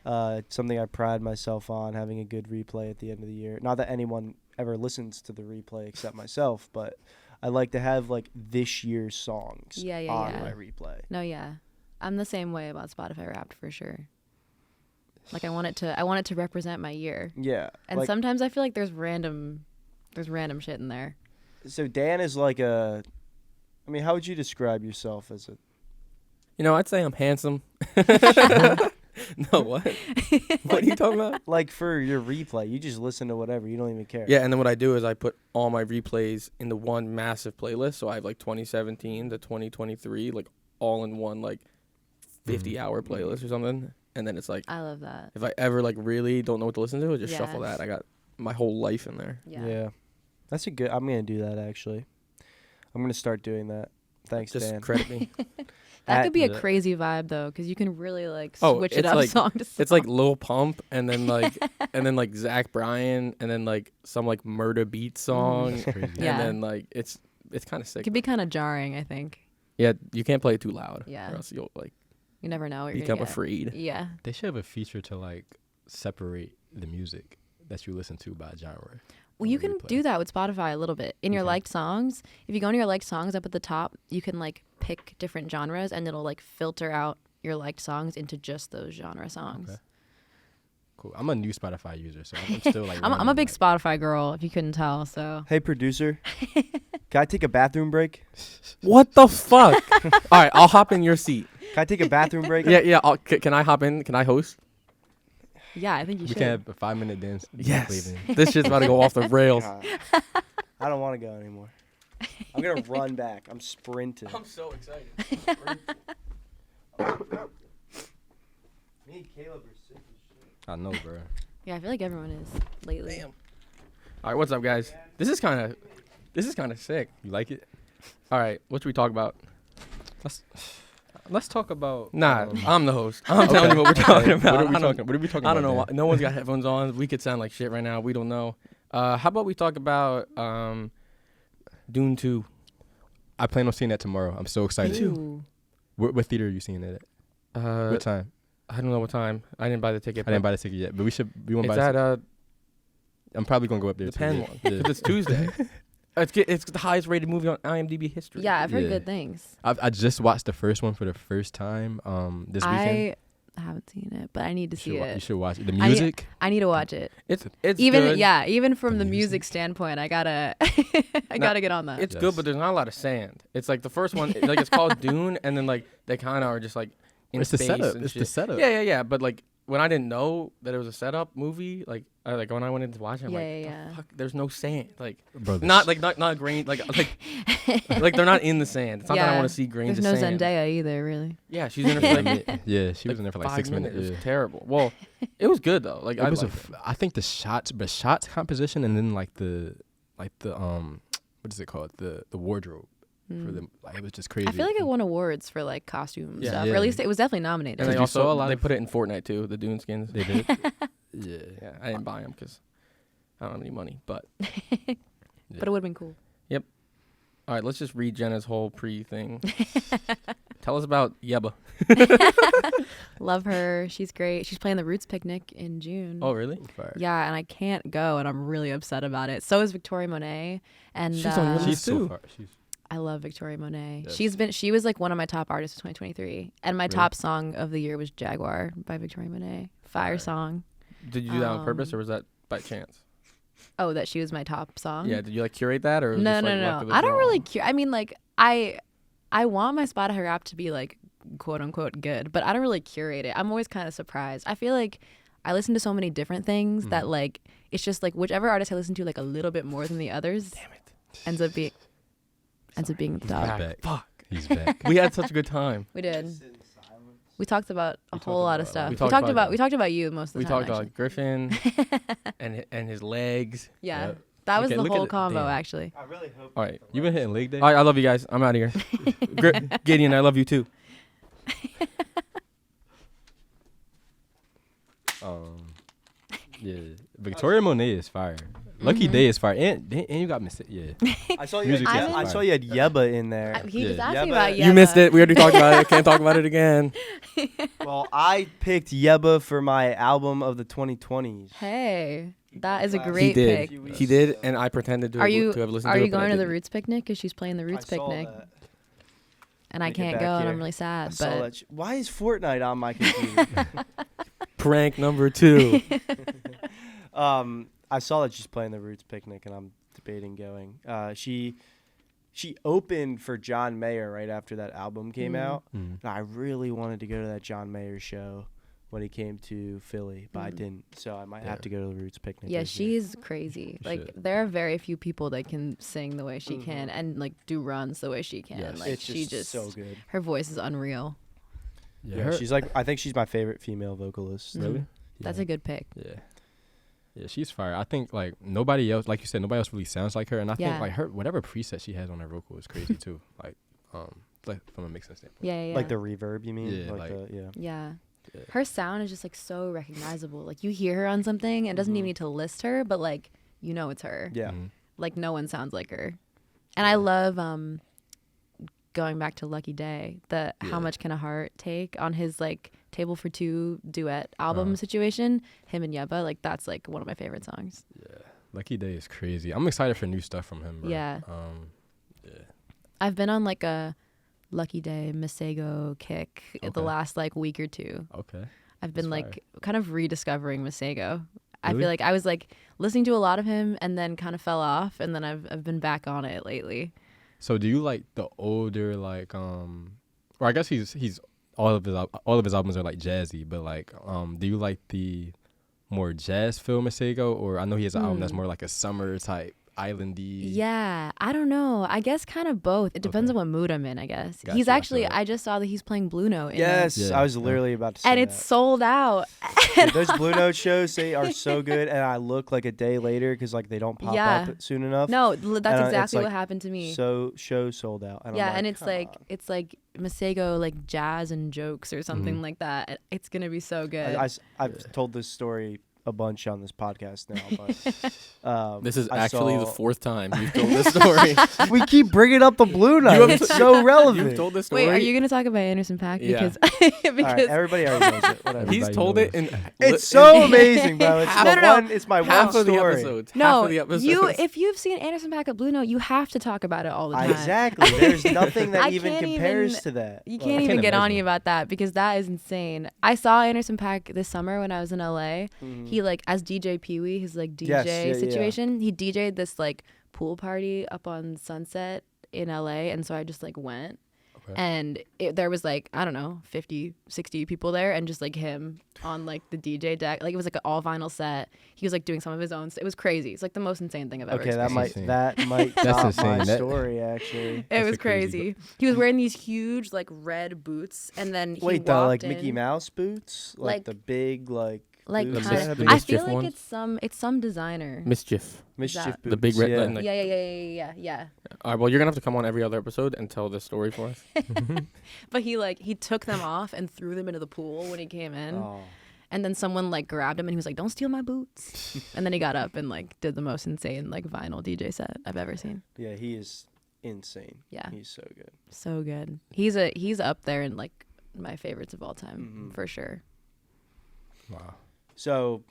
It's something I pride myself on, having a good replay at the end of the year. Not that anyone ever listens to the replay except myself, but I like to have like this year's songs Yeah, on yeah. my replay. No, yeah, I'm the same way about Spotify Wrapped for sure. Like I want it to represent my year, Yeah, and like, sometimes I feel like there's random shit in there. so Dan is like a. I mean, how would you describe yourself as a? You know, I'd say I'm handsome. No, what? What are you talking about? Like for your replay, you just listen to whatever. You don't even care. Yeah, and then what I do is I put all my replays into one massive playlist. So I have like 2017 to 2023, like all in one like 50-hour playlist or something. And then it's like, I love that. if I ever like really don't know what to listen to, I just Yeah. shuffle that. I got my whole life in there. Yeah. That's a good. I'm gonna do that actually. I'm gonna start doing that. Thanks, Just Dan. credit me. That At could be a the- crazy vibe though, because you can really like Oh, switch it it's up like- song to song. It's like Lil Pump, and then like Zach Bryan, and then like some like murder beat song, That's crazy. Yeah. and then like it's kind of it sick. could be kind of jarring. I think Yeah, you can't play it too loud, Yeah. or else you'll like you never know what you're become gonna get. afraid. Yeah. They should have a feature to like separate the music that you listen to by genre. Well, on you the can replay. do that with Spotify a little bit. In your Okay. liked songs, if you go into your liked songs up at the top, you can like pick different genres and it'll like filter out your liked songs into just those genre songs. Okay. Cool. I'm a new Spotify user, so I'm still like. I'm a learning, big like- Spotify girl, if you couldn't tell. So Hey, producer. Can I take a bathroom break? What the fuck? All right, I'll hop in your seat. Can I take a bathroom break? Yeah. Can I hop in? Can I host? yeah, I think you We should. can have a 5-minute dance. Yes. Cleveland. This shit's about to go off the rails. God. I don't want to go anymore. I'm gonna run back. I'm sprinting. so excited. Me and Caleb are sick as shit. I know, bro. Yeah, I feel like everyone is lately. Damn. All right, what's up, guys? This is kind of sick. You like it? All right, what should we talk about? Let's talk about. Nah, I'm the host. I'm telling you what we're talking about. What are we talking I about? don't know. Dan? Why. No one's got headphones on. We could sound like shit right now. We don't know. How about we talk about Dune 2? I plan on seeing that tomorrow. I'm so excited. Ooh. What theater are you seeing it at? What time? I don't know what time. I didn't buy the ticket. I didn't buy the ticket yet, but we want to It's buy. at I'm probably gonna go up there. the too, Penn yeah. one. Yeah. 'Cause it's Tuesday. It's the highest rated movie on IMDb history. Yeah, I've heard Yeah. good things. I just watched the first one for the first time this weekend. I haven't seen it, but I need to You see should, you it. should watch it. The I need- music. I need to watch it. It's Even good. even from The the music music? standpoint, I gotta I Nah, gotta get on that. It's Yes. good, but there's not a lot of sand. It's like the first one, like it's called Dune, and then like they kind of are just like in It's the space setup. and It's shit. the setup. Yeah. But like when I didn't know that it was a setup movie, like when I went in to watch it, I'm like, Yeah. fuck, there's no sand. Like Bro, not grain. Like they're not in the sand. It's not that I Yeah. want to see grains There's of no sand. Zendaya either, really. Yeah, she's in there for like yeah, she was in there for like 5 6 minutes. minutes. It Yeah. was terrible. Well, it was good though. Like It was liked it. I think the shots composition and then like the what is it called, the wardrobe for Mm. the, like, it was just crazy. I feel like it won awards for like costume Yeah. stuff, Yeah. or at least it was definitely nominated. And they Did you saw a also lot they of- put it in Fortnite too. The Dune skins. they did. Yeah. Yeah, I didn't buy them because I don't have any money. But But it would have been cool. all right, let's just read Jenna's whole pre-thing. Tell us about Yeba. Love her. She's great. She's playing the Roots picnic in June. Oh, really? Fire. Yeah, and I can't go, and I'm really upset about it. So is Victoria Monet, and She's on your list. She's so too. far. She's I love Victoria Monet. Yes. She was like one of my top artists of 2023, and my Really? top song of the year was Jaguar by Victoria Monet. Fire Fire. song. Did you do that on purpose Um, or was that by chance? Oh, that she was my top song. Yeah. Did you like curate that or? No, just, like, no, luck of no. the I don't draw? really care. I mean, like I want my Spotify rap to be like quote unquote good, but I don't really curate it. I'm always kind of surprised. I feel like I listen to so many different things that like it's just like whichever artist I listen to like a little bit more than the others Damn it. ends up being the He's top. back. Fuck. He's back. We had such a good time. We did. We talked about a whole lot of stuff. We We talked talked about- about we talked about you most of the We time. talked about actually. Griffin and his legs. Yeah. Yep. That was Okay, the look at whole it. combo, Damn. actually. I really hope. All right. You been hitting leg day? All right, I love you guys. I'm out of here. Gideon, I love you too. Yeah, Victoria Monet is fire. Lucky Day is fire, and you got yeah. I saw you. Music Had, is I fire. saw you had Yeba in there. He just Yeah. asked me Yeba. about Yeba. You missed it. We already talked about it. Can't talk about it again. Well, I picked Yeba for my album of the 2020s. Hey, that is a He great He did. pick. He did, and I pretended to, Are you to have listened are to you it. but I going to the didn't. Roots picnic? Because she's playing the Roots I saw picnic, that. and I Let me get can't back go, and here. I'm really I sad. saw But that. Why is Fortnite on my computer? Prank number 2. I saw that she's playing the Roots picnic, and I'm debating going. She opened for John Mayer right after that album came out. Mm. And I really wanted to go to that John Mayer show when he came to Philly, but I didn't. So I might have to go to the Roots picnic. yeah, this year. she's crazy. You Like should. there are very few people that can sing the way she can, and like do runs the way she can. Yes. Like It's she just so good. her voice is unreal. Yeah, she's like, I think she's my favorite female vocalist. really. Mhm. That's a good pick. Yeah, she's fire. I think like nobody else, like you said, nobody else really sounds like her, and I Yeah. think like her whatever preset she has on her vocal is crazy too. Like from a mixing standpoint. Yeah. Like the reverb, you mean? Yeah, yeah. Yeah. Yeah. Her sound is just like so recognizable. Like you hear her on something, and it doesn't even need to list her, but like you know it's her. Yeah. Mhm. Like no one sounds like her. And I love going back to Lucky Day, How Much Can a Heart Take on his like Table for Two duet album situation, him and Yeba, like that's like one of my favorite songs. Yeah, Lucky Day is crazy. I'm excited for new stuff from him, bro. Yeah. Yeah. I've been on like a Lucky Day Masego kick the Okay. last like week or two. Okay. I've been That's like kind of rediscovering Masego. I Really? feel like I was like listening to a lot of him and then kind of fell off, and then I've been back on it lately. So do you like the older like or I guess he's all of his albums are like jazzy, but like do you like the more jazz feel Masego, or I know he has an album that's more like a summer type islandy. Yeah, I don't know. I guess kind of both. It depends Okay. on what mood I'm in, I guess. Gotcha, He's actually, gotcha. I just saw that he's playing Blue Note. in it. Yes, Yeah. I was literally about to say And it's that. sold out. Dude, those Blue Note shows are so good, and I look like a day later because like they don't pop Yeah. up soon enough. No, that's it's exactly like what happened to me. So show sold out. And Yeah, I'm and it's "Come like on." it's like Masego like jazz and jokes or something like that. It's gonna be so good. I've told this story a bunch on this podcast now, but This is I actually the saw- 4th time you've told this story. we keep bringing up the Blue Note. have- It's so relevant. You've told this story. Wait, are you gonna talk about Anderson .Paak? Yeah. Because All right, because everybody already knows it. Whatever. He's Everybody told knows. it in It's so amazing, bro. It's No, no. It's my half one of the story. episodes. half no, of the episodes. if you've seen Anderson .Paak at Blue Note, you have to talk about it all the time. Exactly. There's nothing that I even can't compares even- to that. You Like, can't even can't get on imagine. you about that because that is insane. I saw Anderson .Paak this summer when I was in LA. He like as DJ Pee Wee, his like DJ Yes, yeah, yeah. situation. He DJ'd this like pool party up on Sunset in LA, and so I just like went. Okay. And there was like, I don't know, 50, 60 people there, and just like him on like the DJ deck. Like it was like an all vinyl set. He was like doing some of his own. It was crazy. It's like the most insane thing I've ever Okay, that experienced. might That's top insane. my That- story actually. It That's was a crazy crazy. He was wearing these huge like red boots, and then he Wait, the walked like in. Mickey Mouse boots, Like- the big like boots kind that have of. the I Mischief feel like ones? it's some designer. Mischief. mischief that- boots. The big red yeah. button, like- Yeah. All right, well, you're going to have to come on every other episode and tell this story for us. But he took them off and threw them into the pool when he came in. Oh. And then someone like grabbed him and he was like, "Don't steal my boots." And then he got up and like did the most insane like vinyl DJ set I've ever seen. Yeah, he is insane. Yeah. He's so good. So good. He's up there in like my favorites of all time for sure. Wow. So,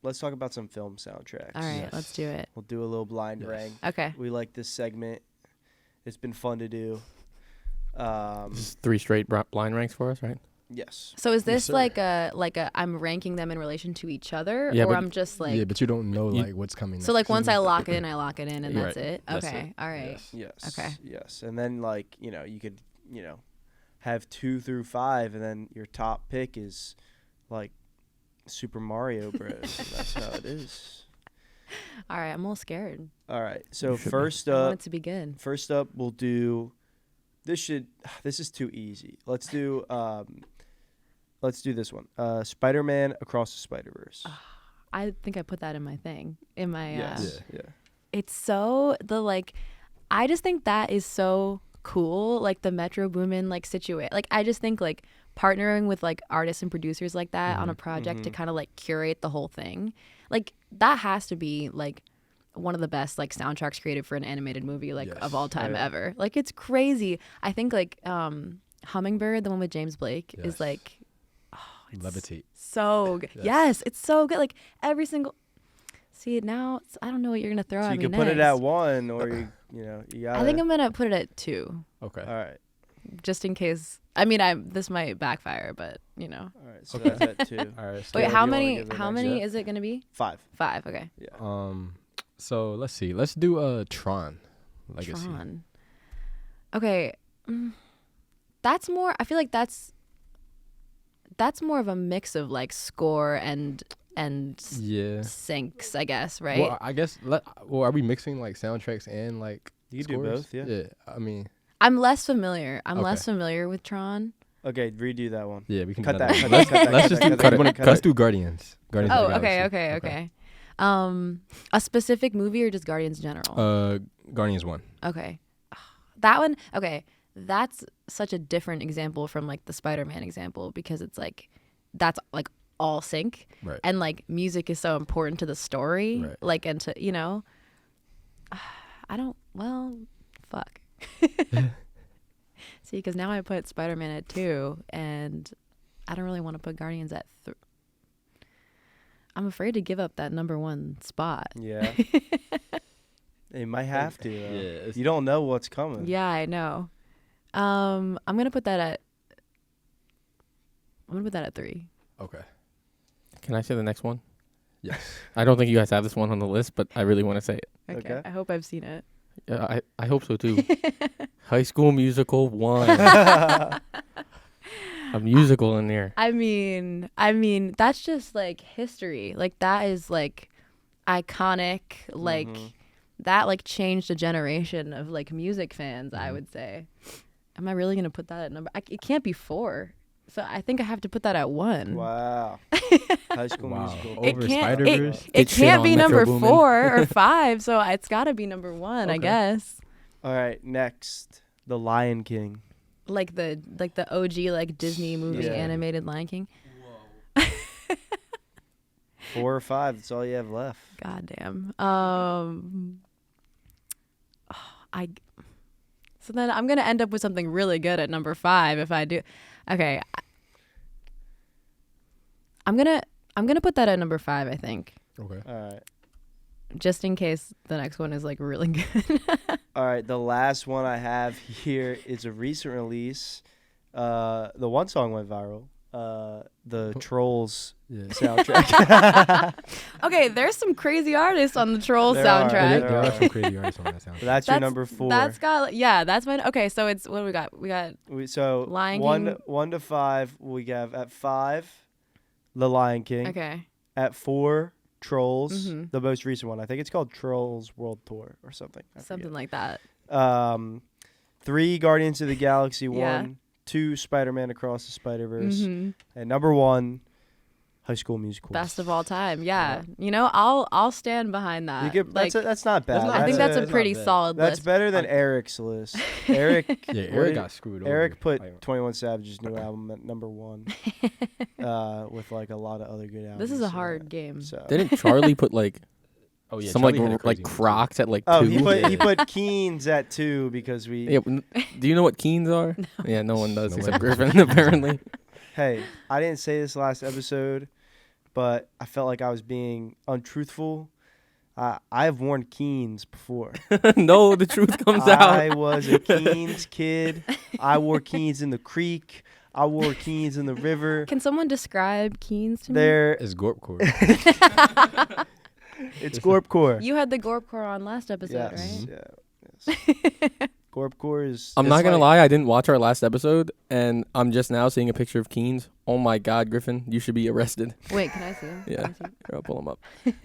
let's talk about some film soundtracks. All right, Yes. let's do it. We'll do a little blind Yes. rank. Okay. We like this segment. It's been fun to do. This is 3 straight blind ranks for us, right? Yes. So is this sir. like a I'm ranking them in relation to each other, Yeah, or but- I'm just like yeah, but you don't know You- like what's coming. so like next. once I lock it in, and You're that's right. it. That's Okay. it. All right. Yes. Yes. Okay. Yes. And then like, you could, have 2 through 5 and then your top pick is like Super Mario Bros. And that's how it is. All right. I'm a little scared. All right. So You should be. first I want up, it to be good. we'll do this is too easy. Let's do this one. Spider-Man Across the Spider-Verse. I think I put that in my thing. In my Yes. Yeah. it's so I just think that is so cool, like the Metro Boomin like situation. Like I just think like partnering with like artists and producers like that on a project to kind of like curate the whole thing, like that has to be like one of the best like soundtracks created for an animated movie like of all time ever. Like it's crazy. I think like Hummingbird, the one with James Blake, is like Levitate. So good. Yes, it's so good. Like every single. See now, I don't know what you're gonna throw So at you me can next. put it at 1, or you got. I think I'm gonna put it at 2. Okay. All right. Just in case. I mean, this might backfire, but you know. All right. So that's at 2. All right. So Wait, do how you wanna many? give the How next many up? is it gonna be? 5. 5. Okay. Yeah. So let's see. Let's do Tron Legacy. Tron. Okay. That's more. I feel like that's more of a mix of like score and Yeah. syncs, I guess, right? Well, I guess. Are we mixing like soundtracks and like? You can do scores? both. Yeah. Yeah. I mean. I'm less familiar. I'm Okay. less familiar with Tron. Okay. Redo that one. Yeah, we can Cut do that, that. cut Let's, that, cut let's that, just cut do that, cut cut it. that, cut Let's that. do Guardians. Guardians of Oh, the okay, Galaxy. okay. A specific movie or just Guardians in general? Guardians 1. Okay. That one, okay. That's such a different example from like the Spider-Man example because it's like that's like all sync. Right. And like music is so important to the story. Right. Like and to, you know, fuck. See, because now I put Spider-Man at 2 and I don't really want to put Guardians at 3. I'm afraid to give up that number 1 spot. Yeah. You might have to. Yeah. You don't know what's coming. Yeah, I know. I'm gonna put that at 3. Okay. Can I say the next one? Yes. I don't think you guys have this one on the list, but I really want to say it. Okay. I hope I've seen it. Yeah, I hope so too. High School Musical 1. A musical in there. I mean, that's just like history. Like that is like iconic. Like that like changed a generation of like music fans. I would say. Am I really gonna put that at number? It can't be 4. So I think I have to put that at 1. Wow. High School Musical. It Over can't. Spider-Verse? It Get shit can't on be Metro number Boomin. 4 or 5. So it's got to be number 1, I Okay. guess. All right. Next, The Lion King. Like the OG like Disney movie Yeah. animated Lion King. 4 or 5. That's all you have left. God damn. So then I'm gonna end up with something really good at number 5 if I do. Okay. I'm gonna put that at number 5. I think, Okay. All right. just in case the next one is like really good. All right. The last one I have here is a recent release. The one song went viral. The Trolls Yeah. soundtrack. Okay, there's some crazy artists on the Troll There are, soundtrack. there There are. are some crazy artists on that soundtrack. That's your number 4. That's got that's my okay. So it's what do we got? We got So Lion 1 King. 1 to 5. We have at 5, The Lion King. okay. At 4, Trolls. Mhm. The most recent one. I think it's called Trolls World Tour or something. I Something like that. forget. 3, Guardians of the Galaxy 1. Yeah. 2, Spider-Man Across the Spider-Verse. Mhm. And number 1, High School Musical. Best of all time. Yeah. You know, I'll stand behind that. You get, like, that's not bad. I think that's a that's pretty not bad. solid That's list. better than Eric's list. Eric, Yeah, what Eric did- got screwed over. Eric put Like, 21 Savage's new album at number 1, with like a lot of other good albums. This is a so hard that- game. So. Didn't Charlie put like oh yeah. some Charlie had a like crazy one, too. Crocs at like Oh, 2? he put Keens at 2 because we. Yeah, do you know what Keens are? Yeah, no one does No except one does. Griffin apparently. Hey, I didn't say this last episode, but I felt like I was being untruthful. I have worn Keens before. No, the truth comes I out. was a Keens kid. I wore Keens in the creek. I wore Keens in the river. Can someone describe Keens to me? There, It's Gorpcore. it's Gorpcore. You had the Gorpcore on last episode, Yes, right? yes. Gorpcore is. I'm it's not gonna like- lie, I didn't watch our last episode, and I'm just now seeing a picture of Keens. Oh my God, Griffin, you should be arrested. Wait, can I see him? Yeah. Can I see him? Here, I'll pull them up.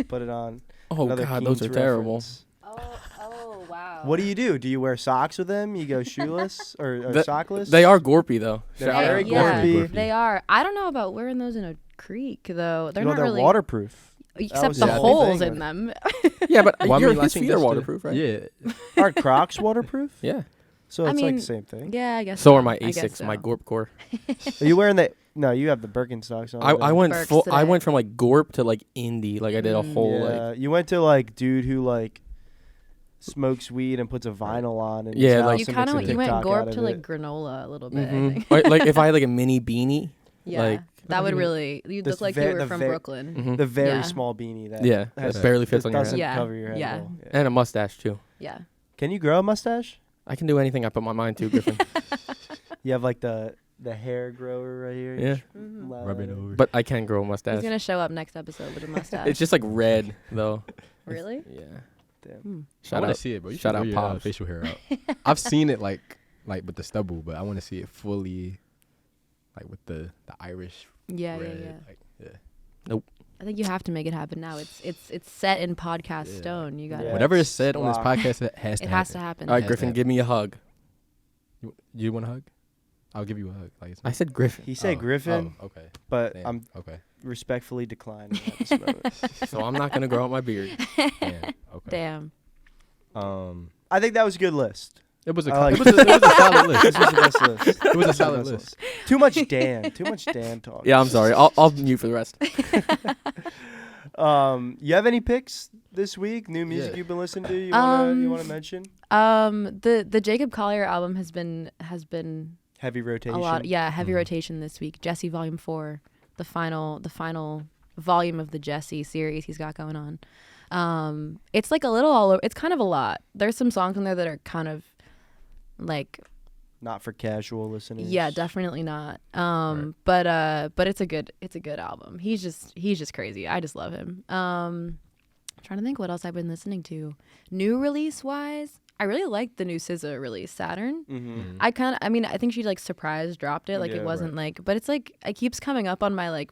Put it on. Oh Another God, those are Keens terrible. reference. Oh, wow. What do you do? Do you wear socks with them? You go shoeless or The- sockless? They are gorpy though. They're Shout very out. Yeah, Gorpy. they are. I don't know about wearing those in a creek though. They're You know, not they're really waterproof. Except was the the only holes thing, in them. Yeah, but Well, I mean, I his think feet are that's the- waterproof, right? Yeah. Are Crocs waterproof? Yeah. So I it's like mean, the same thing. Yeah, I guess So are my I guess Asics, my so. Gorp Core. Are you wearing the? No, you have the Birkenstocks on. I don't you? went Birks full. I today. went from like Gorp to like indie. Like I did a whole Yeah, like. you went to like dude who like smokes weed and puts a vinyl on. And Yeah, like- You kind of makes a you went TikTok out Gorp of to like it. granola a little bit. I Mhm. think. Like if I had like a mini beanie. Yeah, Like- that would Even- really. You This look like ve- you were the from ve- Brooklyn. Mhm. the very Yeah. small beanie that Yeah, has, that barely fits that on your doesn't head. Yeah, cover your head yeah. at all. Yeah. And a mustache too. Yeah. Can you grow a mustache? I can do anything I put my mind to, Griffin. You have like the hair grower right here. Yeah. Loud Rub at it over. But I can grow a He's mustache. gonna show up next episode with a mustache. It's just like red though. Really? Yeah. Damn. Hmm. I Shout want to out. see it, but you shout should out grow your Pops. facial hair out. I've seen it like with the stubble, but I want to see it fully, like with the Irish Yeah, red. yeah, yeah. Like, yeah. I think you have to make it happen now. It's set in podcast Yeah. stone. You got Yeah. it. Whatever is it's said on this locked. podcast, it has to It happen. has to happen. All right, Has to Griffin, happen. give me a hug. You want a hug? I'll give you a hug. Like it's I said Griffin. He said Griffin, Oh, okay. but Damn. I'm Okay. respectfully declining at this moment. So I'm not gonna grow out my beard. Damn. Okay. Damn. I think that was a good list. It was a I like it was a solid list. This was the best list. It was a This solid the best list. Too much Dan. Too much Dan talk. Yeah, I'm sorry. I'll mute for the rest. You have any picks this week? New music Yeah. you've been listening to? You Um, wanna mention? The Jacob Collier album has been Heavy rotation. a lot. Yeah, heavy Mhm. rotation this week. Jesse Volume 4, the final volume of the Jesse series he's got going on. It's like a little all over. It's kind of a lot. There's some songs in there that are kind of like, Not for casual listeners. yeah, definitely not. Right. But it's a good album. He's just crazy. I just love him. I'm trying to think what else I've been listening to. New release wise, I really liked the new SZA release, Saturn. Mm-hmm. I think she like surprise dropped it. Like Yeah, it wasn't like, but it's like it keeps coming up on my like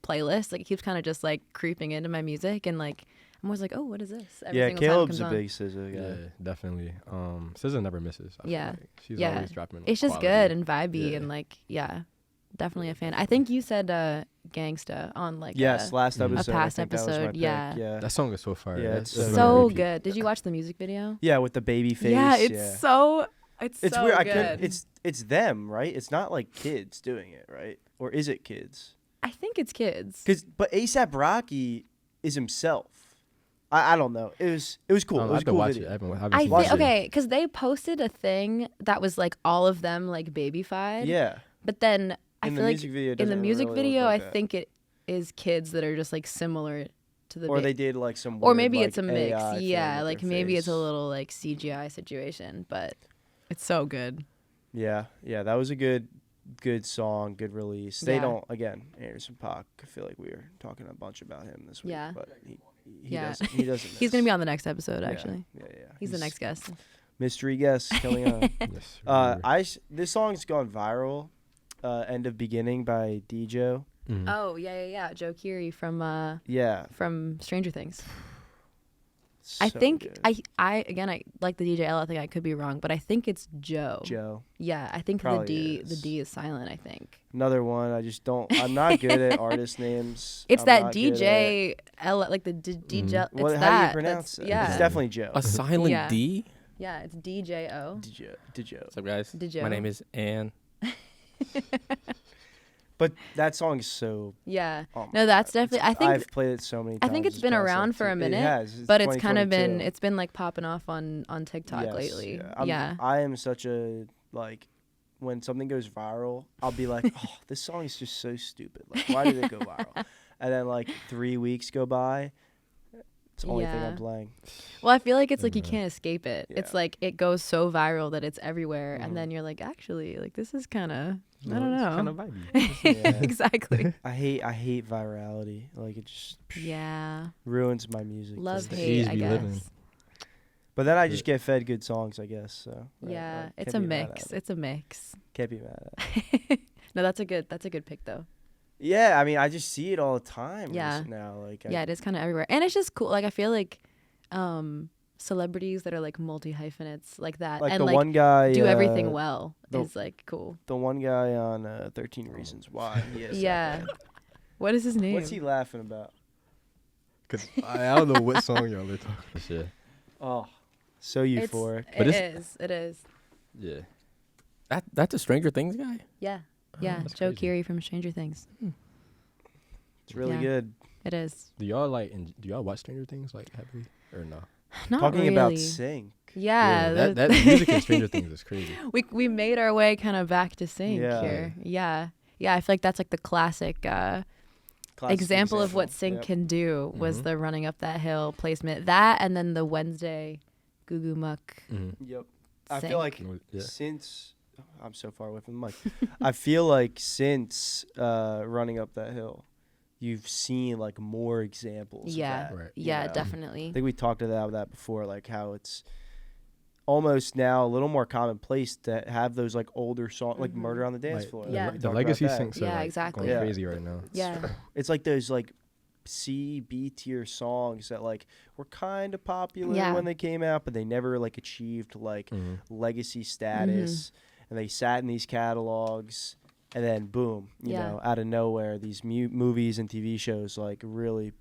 playlist. Like it keeps kind of just like creeping into my music, and like I'm always like, oh, what is this? Every Yeah, single time it Caleb's comes a on. big SZA guy. Yeah, definitely. SZA never misses. I feel Yeah. like. She's Yeah. always dropping. It's just quality. good and vibey Yeah. and like definitely a fan. I think you said Gangsta on like Yes, last a episode. past I think that was my episode, pick, yeah. yeah. That song is so fire. Yeah, That's it's been on so repeat. good. Did you watch the music video? Yeah, with the baby face. Yeah, it's yeah. so it's so weird. good. I couldn't. It's them, right? It's not like kids doing it, right? Or is it kids? I think it's kids. But ASAP Rocky is himself. I don't know. It was cool. It I was have a to cool watch video. it. I haven't I seen watch think it. okay, because they posted a thing that was like all of them like babyfied. Yeah. But then I In feel the like music video, it in the doesn't music really look video, like I that. think it is kids that are just like similar to the. Or they did like some. or weird, maybe like, it's a mix. AI thing Yeah, with like their maybe it's a face. little like CGI situation, but it's so good. Yeah, that was a good song, good release. They Yeah. don't again. Anderson .Paak. I feel like we were talking a bunch about him this week. Yeah. But he Yeah. doesn't. He doesn't. He's gonna miss. be on the next episode actually. Yeah. He's the next guest. mystery guest coming on. Yes, sir. This song's gone viral. End of Beginning by DJ. Mhm. Oh yeah. Joe Keery Yeah. from Stranger Things. So I think good. I like the DJ L. I think I could be wrong, but I think it's Joe. Joe. Yeah, I think Probably the is. D is silent. I think Another one. I just don't. I'm not good at artist names. it's I'm that not good DJ L, like the DJ. It's Well, how that. do you pronounce That's- it? Yeah, It's definitely Joe. A silent Yeah. D. yeah, it's DJO. DJ. What's up, guys? Did My name is Ann. But that song is so. Yeah, Oh my no, that's God. definitely. I think I've played it so many I times. think it's this been past, around like, for a It minute, has. but it's kind of been 2022. like popping off on TikTok Yes, lately. yeah. I am such a like when something goes viral, I'll be like, oh, this song is just so stupid. Like, why did it go viral? And then like 3 weeks go by, it's the only thing Yeah. I'm playing. Well, I feel like it's like you Yeah. can't escape it. It's Yeah. like it goes so viral that it's everywhere, Mhm. and then you're like, actually, like this is kind of I Well, don't it's know. kind of vibey. Yeah. Exactly. I hate virality. Like it just Yeah. ruins my music. Love just- the hate, age I we guess. live in. But then I just get fed good songs, I guess. So I Yeah, it's can't a be mad mix. at it. It's a mix. Can't be mad at it. No, that's a good pick though. Yeah, I mean, I just see it all the time. Yeah. Now, like, Yeah, it is kind of everywhere, and it's just cool. Like I feel like celebrities that are like multi hyphenates like that, like and the like one guy do everything well the- is like cool. The one guy on 13 Reasons Why. He is that Yeah. guy. What is his name? What's he laughing about? Cause I don't know what song y'all are talking about. Yeah. Oh, so euphoric. But It is. Yeah. That's a Stranger Things guy. Yeah. Yeah. that's Joe crazy. Keery from Stranger Things. It's really Yeah. good. It is. Do y'all watch Stranger Things like heavily or no? Not Talking really. about Sync. Yeah. that music in Stranger Things is crazy. we made our way kind of back to sync Yeah. here. Yeah. Yeah. I feel like that's like the classic example of what sync Yep. can do was Mhm. the running up that hill placement. That and then the Wednesday Goo Goo Muck. Yep. I Sync. feel like Yeah. since I'm so far away from the mic, I feel like since running up that hill, you've seen like more examples. Yeah. Of that, Right. you Yeah, know? definitely. I think we talked about that before, like how it's almost now a little more commonplace to have those like older songs, like Mhm. Murder on the Dance Like, Floor. Yeah. We The talked legacy about that. syncs are Yeah, like exactly. going Yeah. crazy right now. Yeah. It's like those like C, B tier songs that like were kind of popular Yeah. when they came out, but they never like achieved like legacy status. And they sat in these catalogs, and then boom, you Yeah. know, out of nowhere, these movies and TV shows like really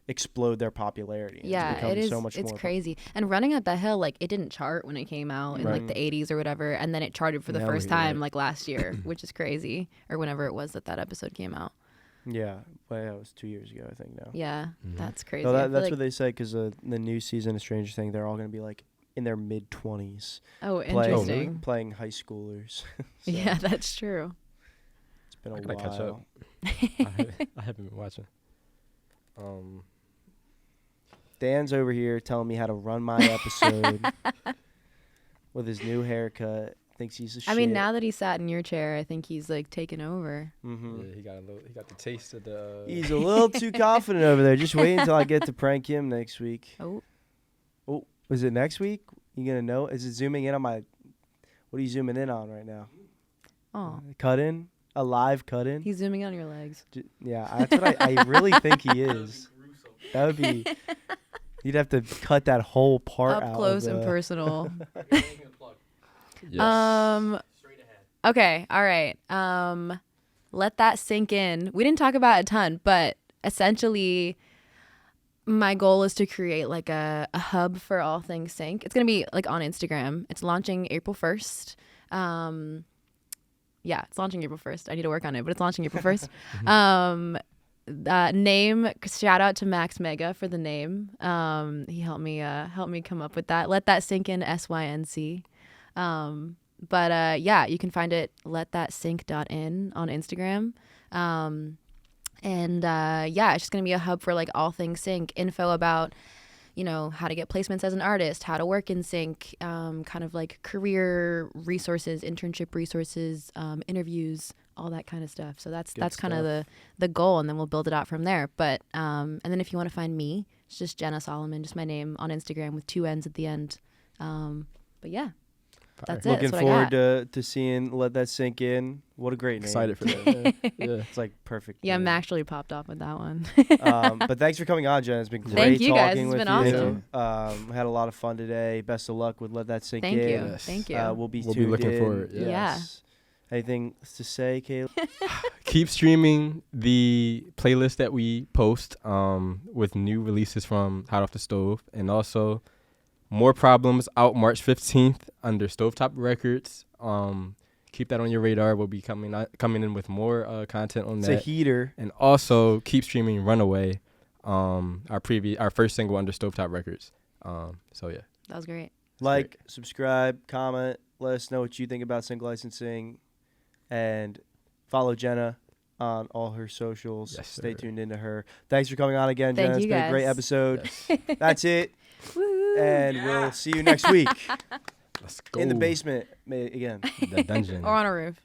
explode their popularity. It's Yeah, become it is. so much It's more crazy. And Running Up That Hill, like it didn't chart when it came out in like Right. the 80s or whatever, and then it charted for the Now first we're here, time right. like last year, which is crazy, or whenever it was that episode came out. Yeah, well, yeah, it was 2 years ago, I think now. Yeah, Mhm. that's crazy. No, I that, feel that's like- what they say because the new season of Stranger Things, they're all going to be like in their mid-20s, Oh, playing, interesting. playing high schoolers. So, Yeah, that's true. it's been a I gotta catch while. up. I haven't been watching. Dan's over here telling me how to run my episode with his new haircut. Thinks he's a shit. I mean, now that he sat in your chair, I think he's like taken over. Mm-hmm. Yeah, he got the taste of the. He's a little too confident over there. Just wait until I get to prank him next week. Oh, Oh, is it next week? You gonna know? Is it zooming in on my? What are you zooming in on right now? oh, Cut in? A live cut in? he's zooming in on your legs. Yeah, that's what I really think he is. That would be. You'd have to cut that whole part out. Up close of and the- personal. Yes. Okay, all right. Let that sink in. We didn't talk about it a ton, but essentially my goal is to create like a hub for all things sync. It's going to be like on Instagram. It's launching April 1st. Yeah, it's launching April 1st. I need to work on it, but it's launching April 1st. Name, shout out to Max Mega for the name. He helped me come up with that. Let that sink in, SYNC. But yeah, you can find it letthatsync.in on Instagram. And yeah, it's just going to be a hub for like all things sync, info about, you know, how to get placements as an artist, how to work in sync, kind of like career resources, internship resources, interviews, all that kind of stuff. So that's kind of the goal, and then we'll build it out from there. But and then if you want to find me, it's just Jenna Soliman, just my name on Instagram with 2 N's at the end. But yeah. That's it. Looking That's what forward I got. to seeing Let That Sink In. What a great name. Excited for that. Yeah. It's like perfect. Yeah, name. Max actually popped off with that one. But thanks for coming on, Jen. It's been great Thank you, guys. talking It's with been you. awesome. Had a lot of fun today. Best of luck with Let That Sink Thank In. you. Yes. Thank you. We'll be We'll be tuned looking in. forward, yeah. Yes. Anything to say, Kayla? Keep streaming the playlist that we post with new releases from Hot Off the Stove, and also More Problems out March 15th under Stovetop Records. Keep that on your radar. We'll be coming in with more content on It's that. a heater. And also keep streaming Runaway, our first single under Stovetop Records. So yeah. That was great. Like, subscribe, comment. Let us know what you think about sync licensing. And follow Jenna on all her socials. Yes, Stay sir. tuned into her. Thanks for coming on again, Thank Jenna. It's you, been a great guys. episode. Yes. That's it. Woo. And we'll see you next week Let's go. in the basement again. The dungeon. Or on a roof.